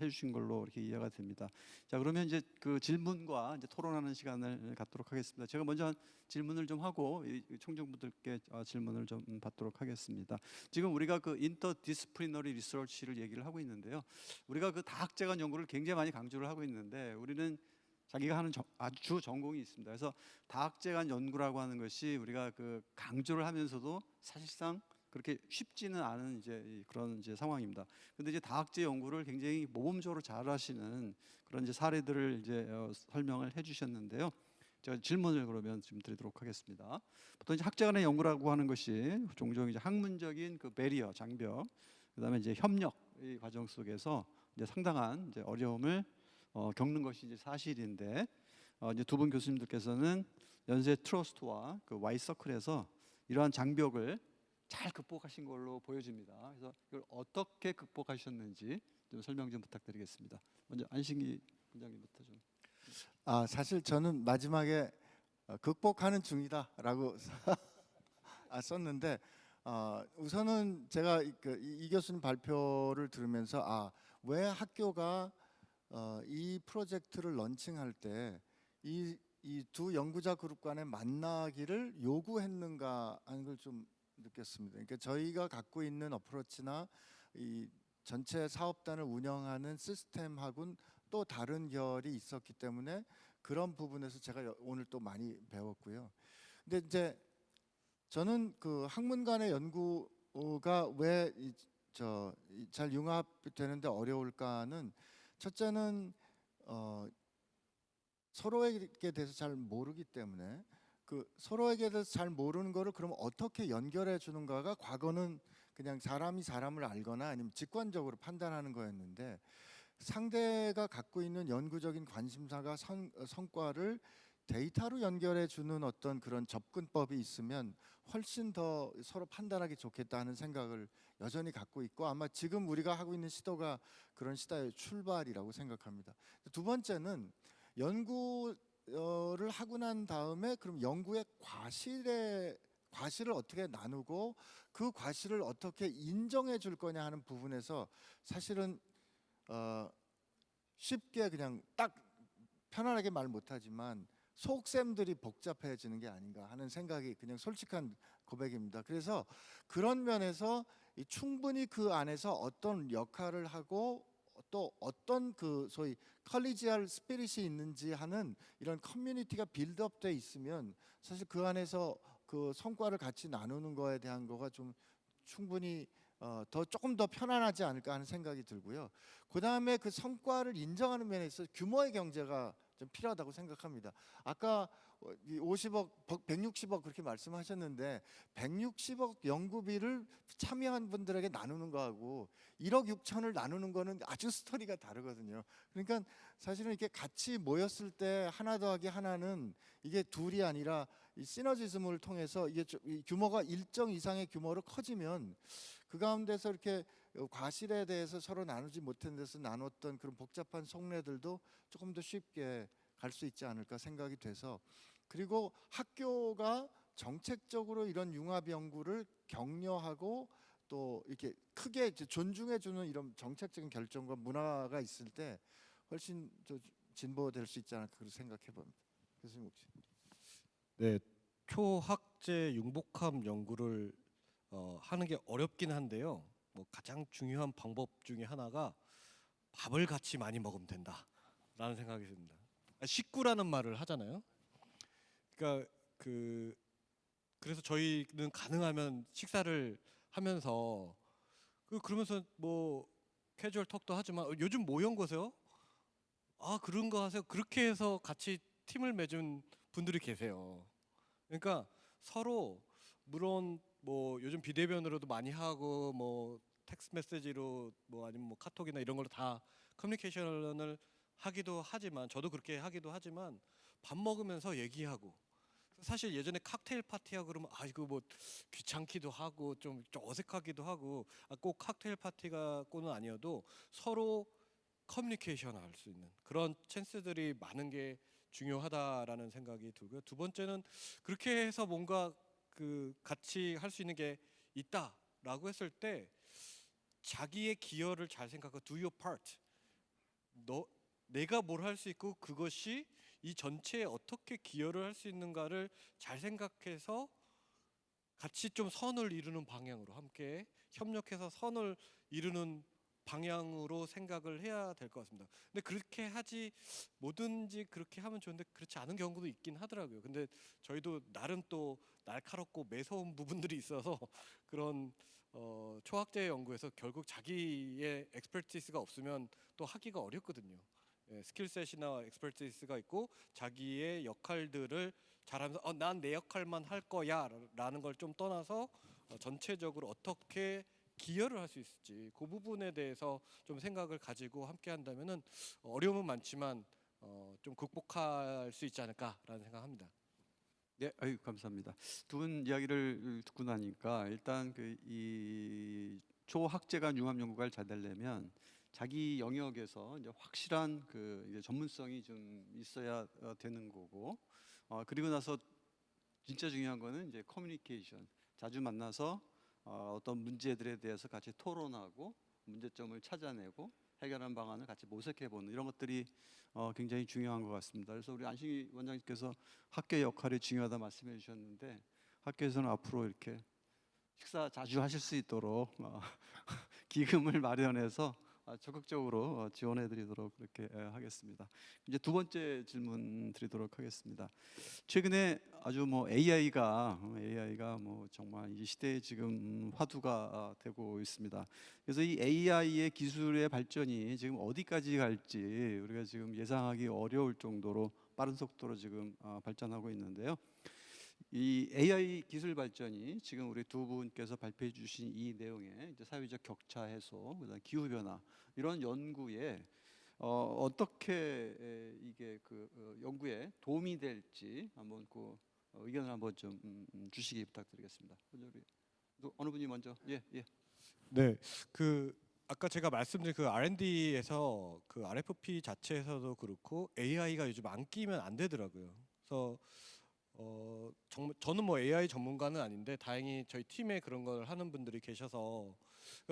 해주신 걸로 이렇게 이해가 됩니다. 자, 그러면 이제 질문과 이제 토론하는 시간을 갖도록 하겠습니다. 제가 먼저 한 질문을 좀 하고 이 청중분들께 질문을 좀 받도록 하겠습니다. 지금 우리가 인터디스플리너리 리서치를 얘기를 하고 있는데요. 우리가 다학제간 연구를 굉장히 많이 강조를 하고 있는데 우리는 자기가 하는 아주 주 전공이 있습니다. 그래서 다학제간 연구라고 하는 것이 우리가 강조를 하면서도 사실상 그렇게 쉽지는 않은 이제 그런 이제 상황입니다. 근데 이제 다학제 연구를 굉장히 모범적으로 잘하시는 그런 이제 사례들을 이제 설명을 해주셨는데요. 제가 질문을 그러면 좀 드리도록 하겠습니다. 보통 이제 학제간의 연구라고 하는 것이 종종 이제 학문적인 배리어 장벽, 그다음에 이제 협력 이 과정 속에서 이제 상당한 이제 어려움을 겪는 것이 이제 사실인데 이제 두 분 교수님들께서는 연세 트러스트와 Y 서클에서 이러한 장벽을 잘 극복하신 걸로 보여집니다. 그래서 이걸 어떻게 극복하셨는지 좀 설명 좀 부탁드리겠습니다. 먼저 안신기 분장님부터 좀. 사실 저는 마지막에 극복하는 중이다라고 썼는데 우선은 제가 이 교수님 발표를 들으면서 왜 학교가 이 프로젝트를 런칭할 때 이 두 연구자 그룹 간에 만나기를 요구했는가 하는 걸 좀 느꼈습니다. 그러니까 저희가 갖고 있는 어프로치나 이 전체 사업단을 운영하는 시스템하고는 또 다른 결이 있었기 때문에 그런 부분에서 제가 오늘 또 많이 배웠고요. 근데 이제 저는 학문 간의 연구가 왜 잘 융합되는데 어려울까는 첫째는 서로에게 대해서 잘 모르기 때문에 서로에게 대해서 잘 모르는 거를 그럼 어떻게 연결해 주는가가 과거는 그냥 사람이 사람을 알거나 아니면 직관적으로 판단하는 거였는데 상대가 갖고 있는 연구적인 관심사가 성과를 데이터로 연결해 주는 어떤 그런 접근법이 있으면 훨씬 더 서로 판단하기 좋겠다는 생각을 여전히 갖고 있고 아마 지금 우리가 하고 있는 시도가 그런 시대의 출발이라고 생각합니다. 두 번째는 연구를 하고 난 다음에 그럼 연구의 과실을 어떻게 나누고 그 과실을 어떻게 인정해 줄 거냐 하는 부분에서 사실은 쉽게 그냥 딱 편안하게 말 못하지만 속셈들이 복잡해지는 게 아닌가 하는 생각이 그냥 솔직한 고백입니다. 그래서 그런 면에서 충분히 그 안에서 어떤 역할을 하고 또 어떤 소위 컬리지얼 스피릿이 있는지 하는 이런 커뮤니티가 빌드업돼 있으면 사실 그 안에서 그 성과를 같이 나누는 거에 대한 거가 좀 충분히 조금 더 편안하지 않을까 하는 생각이 들고요. 그 다음에 그 성과를 인정하는 면에서 규모의 경제가 좀 필요하다고 생각합니다. 아까 이 50억, 160억 그렇게 말씀하셨는데 160억 연구비를 참여한 분들에게 나누는 거하고 1억 6천을 나누는 거는 아주 스토리가 다르거든요. 그러니까 사실은 이렇게 같이 모였을 때 하나 더하기 하나는 이게 둘이 아니라 이 시너지즘을 통해서 이게 이 규모가 일정 이상의 규모로 커지면 그 가운데서 이렇게 과실에 대해서 서로 나누지 못한 데서 나눴던 그런 복잡한 속내들도 조금 더 쉽게 갈 수 있지 않을까 생각이 돼서, 그리고 학교가 정책적으로 이런 융합 연구를 격려하고 또 이렇게 크게 이제 존중해 주는 이런 정책적인 결정과 문화가 있을 때 훨씬 더 진보될 수 있지 않을까 그렇게 생각해 봅니다. 교수님 혹시? 네, 초학제 융복합 연구를 하는 게 어렵긴 한데요. 뭐 가장 중요한 방법 중에 하나가 밥을 같이 많이 먹으면 된다라는 생각이 듭니다. 식구라는 말을 하잖아요. 그러니까 그래서 저희는 가능하면 식사를 하면서 그러면서 뭐 캐주얼 톡도 하지만 요즘 뭐 연구하세요? 아 그런 거 하세요? 그렇게 해서 같이 팀을 맺은 분들이 계세요. 그러니까 서로 물론 뭐 요즘 비대면으로도 많이 하고 뭐 텍스트 메시지로 뭐 아니면 뭐 카톡이나 이런 걸로 다 커뮤니케이션을 하기도 하지만 저도 그렇게 하기도 하지만 밥 먹으면서 얘기하고 사실 예전에 칵테일 파티하고 그러면 아 이거 뭐 귀찮기도 하고 좀 어색하기도 하고 꼭 칵테일 파티가 는 아니어도 서로 커뮤니케이션을 할 수 있는 그런 찬스들이 많은 게 중요하다라는 생각이 들고요. 두 번째는 그렇게 해서 뭔가 같이 할 수 있는 게 있다라고 했을 때 자기의 기여를 잘 생각하고 do your part. 내가 뭘 할 수 있고 그것이 이 전체에 어떻게 기여를 할 수 있는가를 잘 생각해서 같이 좀 선을 이루는 방향으로 함께 협력해서 선을 이루는 방향으로 생각을 해야 될 것 같습니다. 근데 그렇게 하지 뭐든지 그렇게 하면 좋은데 그렇지 않은 경우도 있긴 하더라고요. 근데 저희도 나름 또 날카롭고 매서운 부분들이 있어서 그런 초학제 연구에서 결국 자기의 엑스퍼티스가 없으면 또 하기가 어렵거든요. 예, 스킬셋이나 엑스퍼티스가 있고 자기의 역할들을 잘하면서 난 내 역할만 할 거야라는 걸 좀 떠나서 전체적으로 어떻게 기여를 할 수 있을지 그 부분에 대해서 좀 생각을 가지고 함께 한다면은 어려움은 많지만 좀 극복할 수 있지 않을까라는 생각합니다. 네, 아유 감사합니다. 두 분 이야기를 듣고 나니까 일단 이 초학제간 융합 연구가 잘 되려면 자기 영역에서 이제 확실한 이제 전문성이 좀 있어야 되는 거고, 그리고 나서 진짜 중요한 거는 이제 커뮤니케이션. 자주 만나서 어떤 문제들에 대해서 같이 토론하고 문제점을 찾아내고 해결하는 방안을 같이 모색해보는 이런 것들이 굉장히 중요한 것 같습니다. 그래서 우리 안식희 원장님께서 학교의 역할이 중요하다 말씀해 주셨는데 학교에서는 앞으로 이렇게 식사 자주 하실 수 있도록 기금을 마련해서 적극적으로 지원해드리도록 그렇게 하겠습니다. 이제 두 번째 질문 드리도록 하겠습니다. 최근에 아주 뭐 AI가 뭐 정말 이 시대에 지금 화두가 되고 있습니다. 그래서 이 AI의 기술의 발전이 지금 어디까지 갈지 우리가 지금 예상하기 어려울 정도로 빠른 속도로 지금 발전하고 있는데요. 이 AI 기술 발전이 지금 우리 두 분께서 발표해 주신 이 내용에 이제 사회적 격차 해소, 그다음 기후 변화 이런 연구에 어떻게 이게 연구에 도움이 될지 한번 의견을 한번 좀 주시기 부탁드리겠습니다. 어느 분이 먼저? 예. 네, 아까 제가 말씀드린 R&D에서 RFP 자체에서도 그렇고 AI가 요즘 안 끼면 안 되더라고요. 그래서 정말 저는 뭐 AI 전문가는 아닌데 다행히 저희 팀에 그런 걸 하는 분들이 계셔서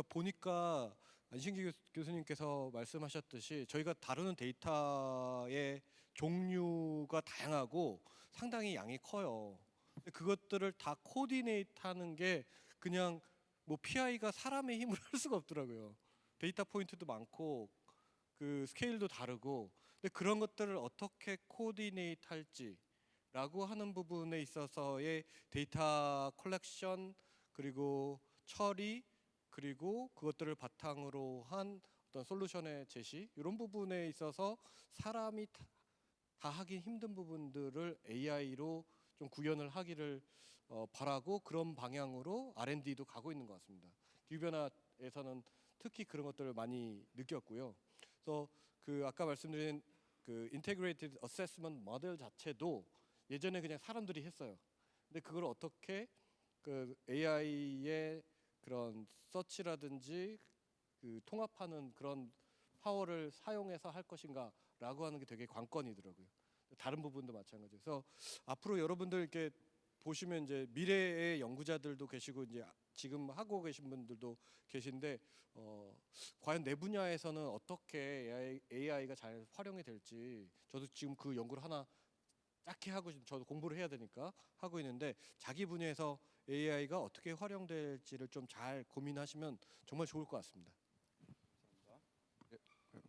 보니까 안신기 교수님께서 말씀하셨듯이 저희가 다루는 데이터의 종류가 다양하고 상당히 양이 커요. 근데 그것들을 다 코디네이트하는 게 그냥 뭐 PI가 사람의 힘으로 할 수가 없더라고요. 데이터 포인트도 많고 스케일도 다르고 근데 그런 것들을 어떻게 코디네이트 할지 라고 하는 부분에 있어서의 데이터 컬렉션 그리고 처리 그리고 그것들을 바탕으로 한 어떤 솔루션의 제시 이런 부분에 있어서 사람이 다 하기 힘든 부분들을 AI로 좀 구현을 하기를 바라고 그런 방향으로 R&D도 가고 있는 것 같습니다. 기후변화에서는 특히 그런 것들을 많이 느꼈고요. 그래서 그 아까 말씀드린 그 Integrated Assessment 모델 자체도 예전에 그냥 사람들이 했어요. 근데 그걸 어떻게 그 AI의 그런 서치라든지 그 통합하는 그런 파워를 사용해서 할 것인가라고 하는 게 되게 관건이더라고요. 다른 부분도 마찬가지예요. 그래서 앞으로 여러분들 이렇게 보시면 이제 미래의 연구자들도 계시고 이제 지금 하고 계신 분들도 계신데 과연 내 분야에서는 어떻게 AI가 잘 활용이 될지 저도 지금 그 연구를 하나 짧게 하고 저도 공부를 해야 되니까 하고 있는데 자기 분야에서 AI가 어떻게 활용될지를 좀 잘 고민하시면 정말 좋을 것 같습니다.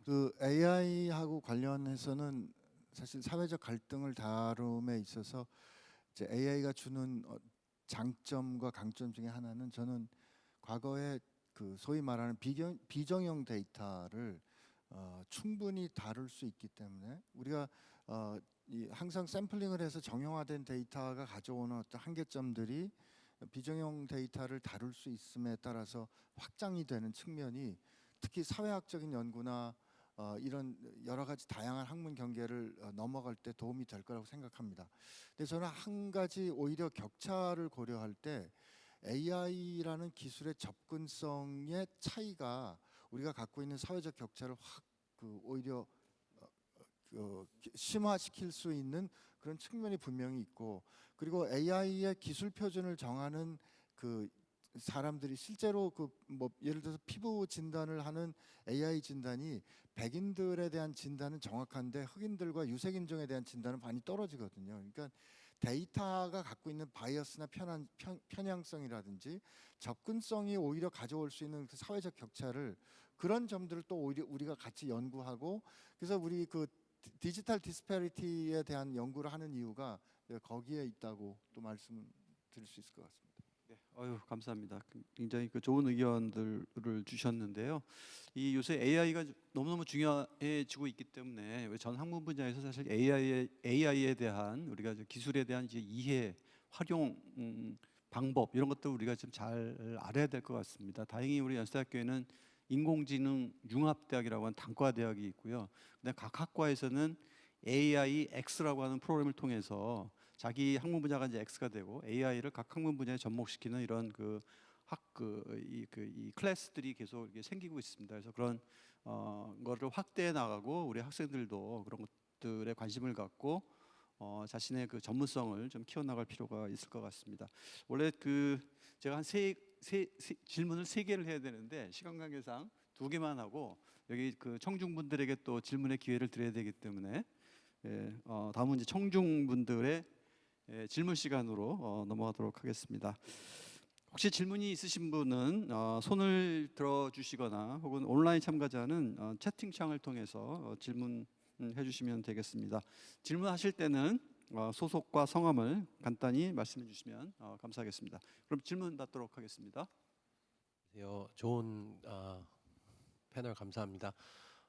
그 AI하고 관련해서는 사실 사회적 갈등을 다룸에 있어서 이제 AI가 주는 장점과 강점 중에 하나는 저는 과거에 그 소위 말하는 비정형 데이터를 충분히 다룰 수 있기 때문에 우리가 항상 샘플링을 해서 정형화된 데이터가 가져오는 어떤 한계점들이 비정형 데이터를 다룰 수 있음에 따라서 확장이 되는 측면이 특히 사회학적인 연구나 이런 여러 가지 다양한 학문 경계를 넘어갈 때 도움이 될 거라고 생각합니다. 근데 저는 한 가지 오히려 격차를 고려할 때 AI라는 기술의 접근성의 차이가 우리가 갖고 있는 사회적 격차를 확 오히려 심화시킬 수 있는 그런 측면이 분명히 있고, 그리고 AI의 기술 표준을 정하는 그 사람들이 실제로 그 뭐 예를 들어서 피부 진단을 하는 AI 진단이 백인들에 대한 진단은 정확한데 흑인들과 유색인종에 대한 진단은 많이 떨어지거든요. 그러니까 데이터가 갖고 있는 바이어스나 편향성이라든지 접근성이 오히려 가져올 수 있는 그 사회적 격차를, 그런 점들을 또 오히려 우리가 같이 연구하고, 그래서 우리 그 디지털 디스패리티에 대한 연구를 하는 이유가 거기에 있다고 또 말씀드릴 수 있을 것 같습니다. 네, 감사합니다. 굉장히 그 좋은 의견들을 주셨는데요. 이 요새 AI가 너무너무 중요해지고 있기 때문에 전 학문 분야에서 사실 AI에 대한 우리가 기술에 대한 이제 이해, 활용 방법 이런 것도 우리가 좀 잘 알아야 될 것 같습니다. 다행히 우리 연세대학교에는 인공지능 융합대학이라고 하는 단과대학이 있고요. 근데 각 학과에서는 AI X라고 하는 프로그램을 통해서 자기 학문 분야가 이제 X가 되고 AI를 각 학문 분야에 접목시키는 이런 이 클래스들이 계속 이렇게 생기고 있습니다. 그래서 그런 거를 확대해 나가고 우리 학생들도 그런 것들에 관심을 갖고 자신의 그 전문성을 좀 키워나갈 필요가 있을 것 같습니다. 원래 제가 한 질문을 3개를 해야 되는데 시간 관계상 2개만 하고 여기 그 청중분들에게 또 질문의 기회를 드려야 되기 때문에 다음은 이제 청중분들의 질문 시간으로 넘어가도록 하겠습니다. 혹시 질문이 있으신 분은 손을 들어주시거나 혹은 온라인 참가자는 채팅창을 통해서 질문해 주시면 되겠습니다. 질문하실 때는 소속과 성함을 간단히 말씀해 주시면 감사하겠습니다. 그럼 질문 받도록 하겠습니다. 좋은 패널 감사합니다.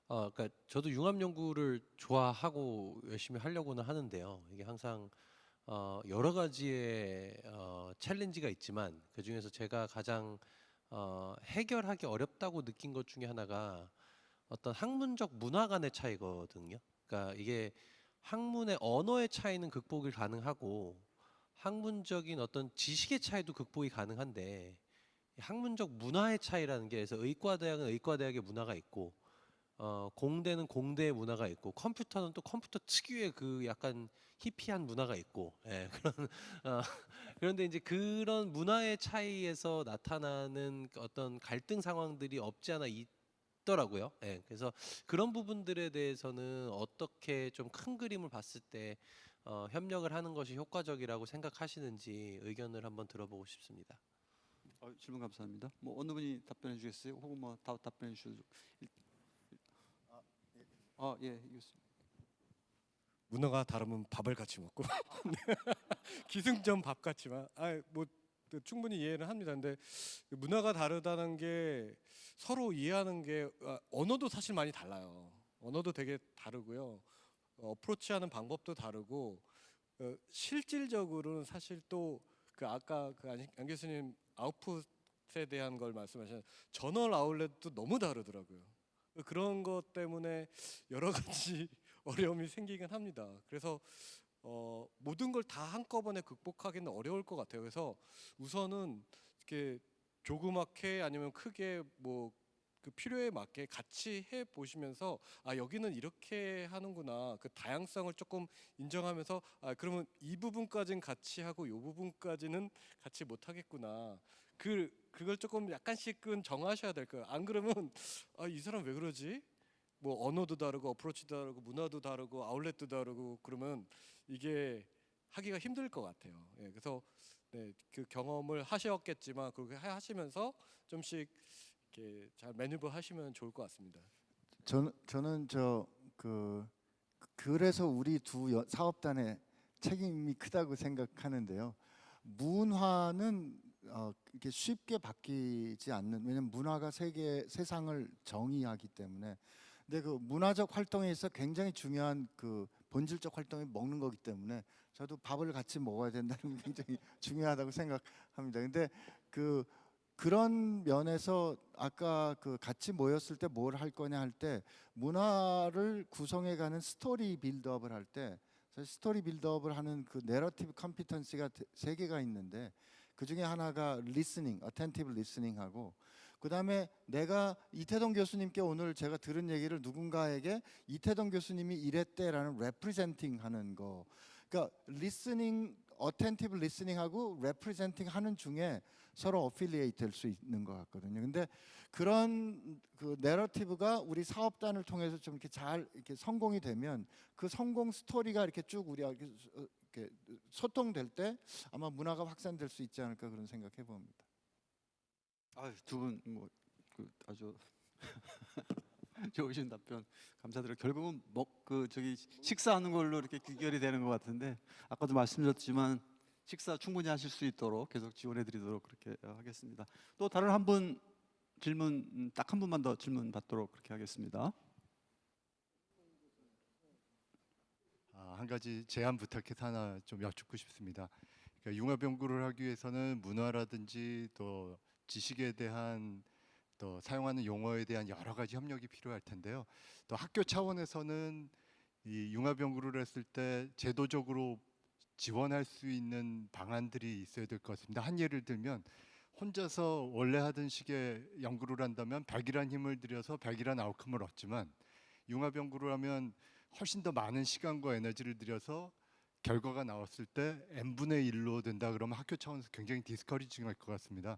그러니까 저도 융합 연구를 좋아하고 열심히 하려고는 하는데요. 이게 항상 여러 가지의 챌린지가 있지만 그 중에서 제가 가장 해결하기 어렵다고 느낀 것 중에 하나가 어떤 학문적 문화 간의 차이거든요. 그러니까 이게 학문의 언어의 차이는 극복이 가능하고 학문적인 어떤 지식의 차이도 극복이 가능한데 학문적 문화의 차이라는 게, 그래서 의과대학은 의과대학의 문화가 있고 공대는 공대의 문화가 있고 컴퓨터는 또 컴퓨터 특유의 그 약간 히피한 문화가 있고 그런데 이제 그런 문화의 차이에서 나타나는 어떤 갈등 상황들이 없지 않아 있더라고요. 그래서 그런 부분들에 대해서는 어떻게 좀 큰 그림을 봤을 때 협력을 하는 것이 효과적이라고 생각하시는지 의견을 한번 들어보고 싶습니다. 질문 감사합니다. 뭐 어느 분이 답변해 주겠어요? 혹은 뭐 다 답변해 주셔도. 예, 이겼습니다. 문화가 다르면 밥을 같이 먹고 기승전 밥 같지만 뭐 충분히 이해를 합니다. 근데 문화가 다르다는 게 서로 이해하는 게 언어도 사실 많이 달라요. 언어도 되게 다르고요. 어프로치하는 방법도 다르고 실질적으로는 사실 또 그 아까 그 안 교수님 아웃풋에 대한 걸 말씀하신 저널 아울렛도 너무 다르더라고요. 그런 것 때문에 여러 가지 어려움이 생기긴 합니다. 그래서 모든 걸 다 한꺼번에 극복하기는 어려울 것 같아요. 그래서 우선은 이렇게 조그맣게 아니면 크게 뭐 그 필요에 맞게 같이 해 보시면서 아 여기는 이렇게 하는구나 그 다양성을 조금 인정하면서 아 그러면 이 부분까지는 같이 하고 이 부분까지는 같이 못 하겠구나 그걸 조금 약간씩은 정하셔야 될 거예요. 안 그러면 아 이 사람 왜 그러지? 뭐 언어도 다르고 어프로치도 다르고 문화도 다르고 아울렛도 다르고 그러면 이게 하기가 힘들 것 같아요. 예, 그래서 네, 그 경험을 하셨겠지만 그렇게 하시면서 좀씩 이렇게 잘 매니버 하시면 좋을 것 같습니다. 저는 그래서 우리 두 사업단의 책임이 크다고 생각하는데요. 문화는 이렇게 쉽게 바뀌지 않는, 왜냐면 문화가 세상을 정의하기 때문에. 근데 그 문화적 활동에 있어 굉장히 중요한 그 본질적 활동이 먹는 거기 때문에 저도 밥을 같이 먹어야 된다는 게 굉장히 중요하다고 생각합니다. 근데 그런 면에서 아까 그 같이 모였을 때 뭘 할 거냐 할 때 문화를 구성해가는 스토리 빌드업을 할 때 사실 스토리 빌드업을 하는 그 내러티브 컴피턴시가 세 개가 있는데 그 중에 하나가 리스닝, 어텐티브 리스닝하고 그다음에 내가 이태동 교수님께 오늘 제가 들은 얘기를 누군가에게 이태동 교수님이 이랬대라는 레프리젠팅 하는 거. 그러니까 리스닝, 어텐티브 리스닝하고 레프리젠팅 하는 중에 서로 어필리에이트 될 수 있는 것 같거든요. 근데 그런 그 내러티브가 우리 사업단을 통해서 좀 이렇게 잘 이렇게 성공이 되면 그 성공 스토리가 이렇게 쭉 우리가 이렇게 소통될 때 아마 문화가 확산될 수 있지 않을까 그런 생각해 봅니다. 두 분 뭐 아주 좋으신 답변 감사드려요. 결국은 식사하는 걸로 이렇게 귀결이 되는 것 같은데 아까도 말씀드렸지만 식사 충분히 하실 수 있도록 계속 지원해드리도록 그렇게 하겠습니다. 또 다른 한 분 질문 딱 한 분만 더 질문 받도록 그렇게 하겠습니다. 한 가지 제안 부탁해서 하나 좀 여쭙고 싶습니다. 그러니까 융합 연구를 하기 위해서는 문화라든지 또 지식에 대한 또 사용하는 용어에 대한 여러 가지 협력이 필요할 텐데요. 또 학교 차원에서는 이 융합 연구를 했을 때 제도적으로 지원할 수 있는 방안들이 있어야 될 것 같습니다. 한 예를 들면 혼자서 원래 하던 식의 연구를 한다면 백이란 힘을 들여서 백이란 아웃컴을 얻지만 융합 연구를 하면 훨씬 더 많은 시간과 에너지를 들여서 결과가 나왔을 때 n분의 1로 된다 그러면 학교 차원에서 굉장히 디스커리징할 것 같습니다.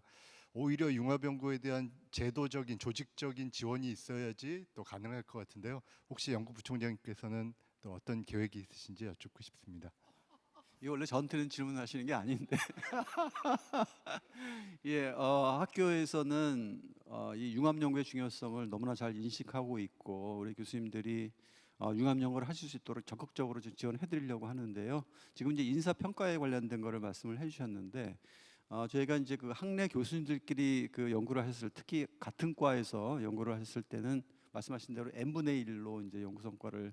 오히려 융합 연구에 대한 제도적인 조직적인 지원이 있어야지 또 가능할 것 같은데요. 혹시 연구부총장님께서는 또 어떤 계획이 있으신지 여쭙고 싶습니다. 이 원래 저한테는 질문하시는 게 아닌데 예, 학교에서는 이 융합 연구의 중요성을 너무나 잘 인식하고 있고 우리 교수님들이 융합 연구를 하실 수 있도록 적극적으로 지원해드리려고 하는데요. 지금 이제 인사 평가에 관련된 거를 말씀을 해주셨는데 저희가 이제 그 학내 교수님들끼리 그 연구를 했을 특히 같은 과에서 연구를 했을 때는 말씀하신 대로 n분의 1로 이제 연구 성과를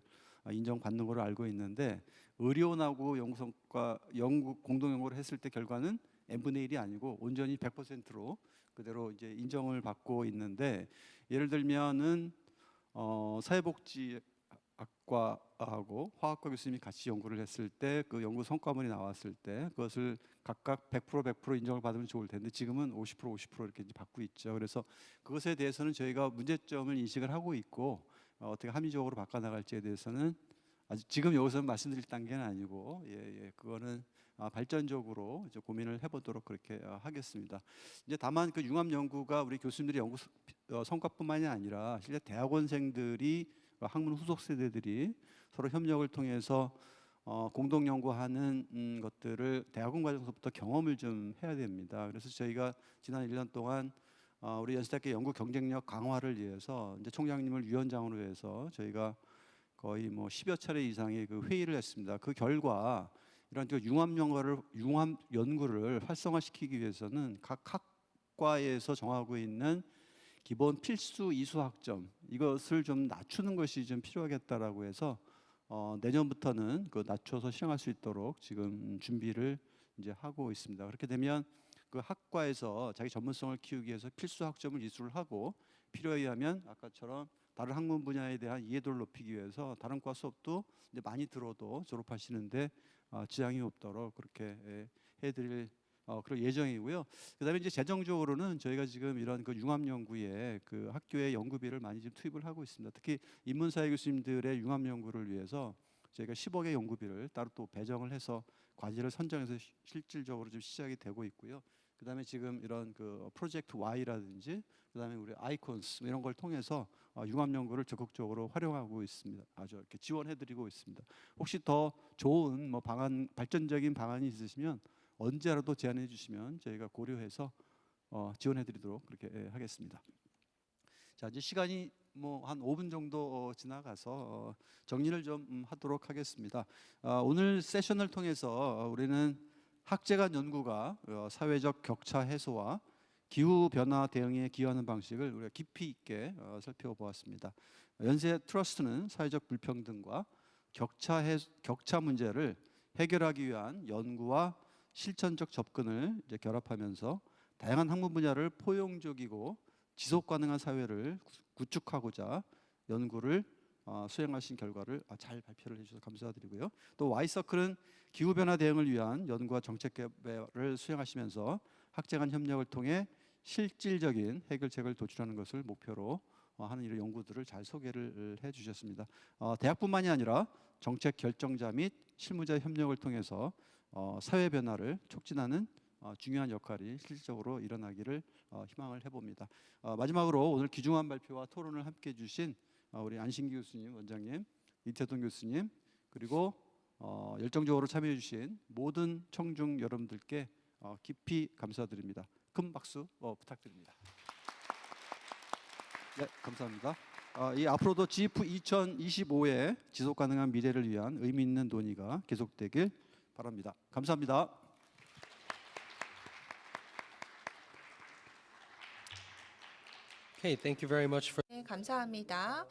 인정받는 걸로 알고 있는데 의료원하고 연구 공동 연구를 했을 때 결과는 n분의 1이 아니고 온전히 100%로 그대로 이제 인정을 받고 있는데 예를 들면은 사회복지학과하고 화학과 교수님이 같이 연구를 했을 때 그 연구 성과물이 나왔을 때 그것을 각각 100% 인정을 받으면 좋을 텐데 지금은 50% 이렇게 이제 받고 있죠. 그래서 그것에 대해서는 저희가 문제점을 인식을 하고 있고 어떻게 합리적으로 바꿔나갈지에 대해서는 아직 지금 여기서 말씀드릴 단계는 아니고 그거는 발전적으로 이제 고민을 해보도록 그렇게 하겠습니다. 이제 다만 그 융합 연구가 우리 교수님들의 연구 성과뿐만이 아니라 실제 대학원생들이 학문 후속 세대들이 서로 협력을 통해서 공동 연구하는 것들을 대학원 과정서부터 경험을 좀 해야 됩니다. 그래서 저희가 지난 1년 동안 우리 연세대학교 연구 경쟁력 강화를 위해서 이제 총장님을 위원장으로 해서 저희가 거의 뭐 10여 차례 이상의 그 회의를 했습니다. 그 결과 이런 융합 연구를 활성화시키기 위해서는 각 학과에서 정하고 있는 기본 필수 이수 학점 이것을 좀 낮추는 것이 좀 필요하겠다라고 해서 내년부터는 그 낮춰서 시행할 수 있도록 지금 준비를 이제 하고 있습니다. 그렇게 되면 그 학과에서 자기 전문성을 키우기 위해서 필수 학점을 이수를 하고 필요에 의하면 아까처럼 다른 학문 분야에 대한 이해도를 높이기 위해서 다른 과 수업도 이제 많이 들어도 졸업하시는데 지장이 없도록 그렇게 해드릴 그런 예정이고요. 그다음에 이제 재정적으로는 저희가 지금 이런 그 융합 연구에 그 학교의 연구비를 많이 좀 투입을 하고 있습니다. 특히 인문사회 교수님들의 융합 연구를 위해서 저희가 10억의 연구비를 따로 또 배정을 해서 과제를 선정해서 실질적으로 좀 시작이 되고 있고요. 그다음에 지금 이런 그 프로젝트 Y라든지 그다음에 우리 아이콘스 이런 걸 통해서 융합 연구를 적극적으로 활용하고 있습니다. 아주 이렇게 지원해드리고 있습니다. 혹시 더 좋은 뭐 방안, 발전적인 방안이 있으시면 언제라도 제안해 주시면 저희가 고려해서 지원해드리도록 그렇게 하겠습니다. 자, 이제 시간이 뭐 한 5분 정도 지나가서 정리를 좀 하도록 하겠습니다. 오늘 세션을 통해서 우리는 학제간 연구가 사회적 격차 해소와 기후 변화 대응에 기여하는 방식을 우리가 깊이 있게 살펴보았습니다. 연세 트러스트는 사회적 불평등과 격차 문제를 해결하기 위한 연구와 실천적 접근을 이제 결합하면서 다양한 학문 분야를 포용적이고 지속 가능한 사회를 구축하고자 연구를 수행하신 결과를 잘 발표를 해주셔서 감사드리고요. 또 Y서클은 기후 변화 대응을 위한 연구와 정책 개발을 수행하시면서 학제간 협력을 통해 실질적인 해결책을 도출하는 것을 목표로 하는 이런 연구들을 잘 소개를 해주셨습니다. 대학뿐만이 아니라 정책 결정자 및 실무자 협력을 통해서 사회 변화를 촉진하는 중요한 역할이 실질적으로 일어나기를 희망을 해봅니다. 마지막으로 오늘 귀중한 발표와 토론을 함께해 주신 우리 안신기 교수님, 원장님, 이태동 교수님 그리고 열정적으로 참여해 주신 모든 청중 여러분들께 깊이 감사드립니다. 큰 박수 부탁드립니다. 네, 감사합니다. 이 앞으로도 GF 2025의 지속 가능한 미래를 위한 의미 있는 논의가 계속되길 바랍니다. 감사합니다. Okay, thank you very much for 네, 감사합니다.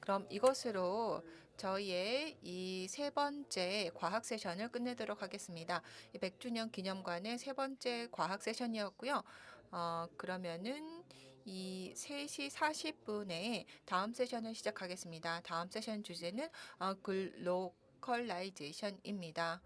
그럼 이것으로 저희의 이 세 번째 과학 세션을 끝내도록 하겠습니다. 100주년 기념관의 세 번째 과학 세션이었고요. 그러면은 이 3시 40분에 다음 세션을 시작하겠습니다. 다음 세션 주제는 글로컬라이제이션입니다.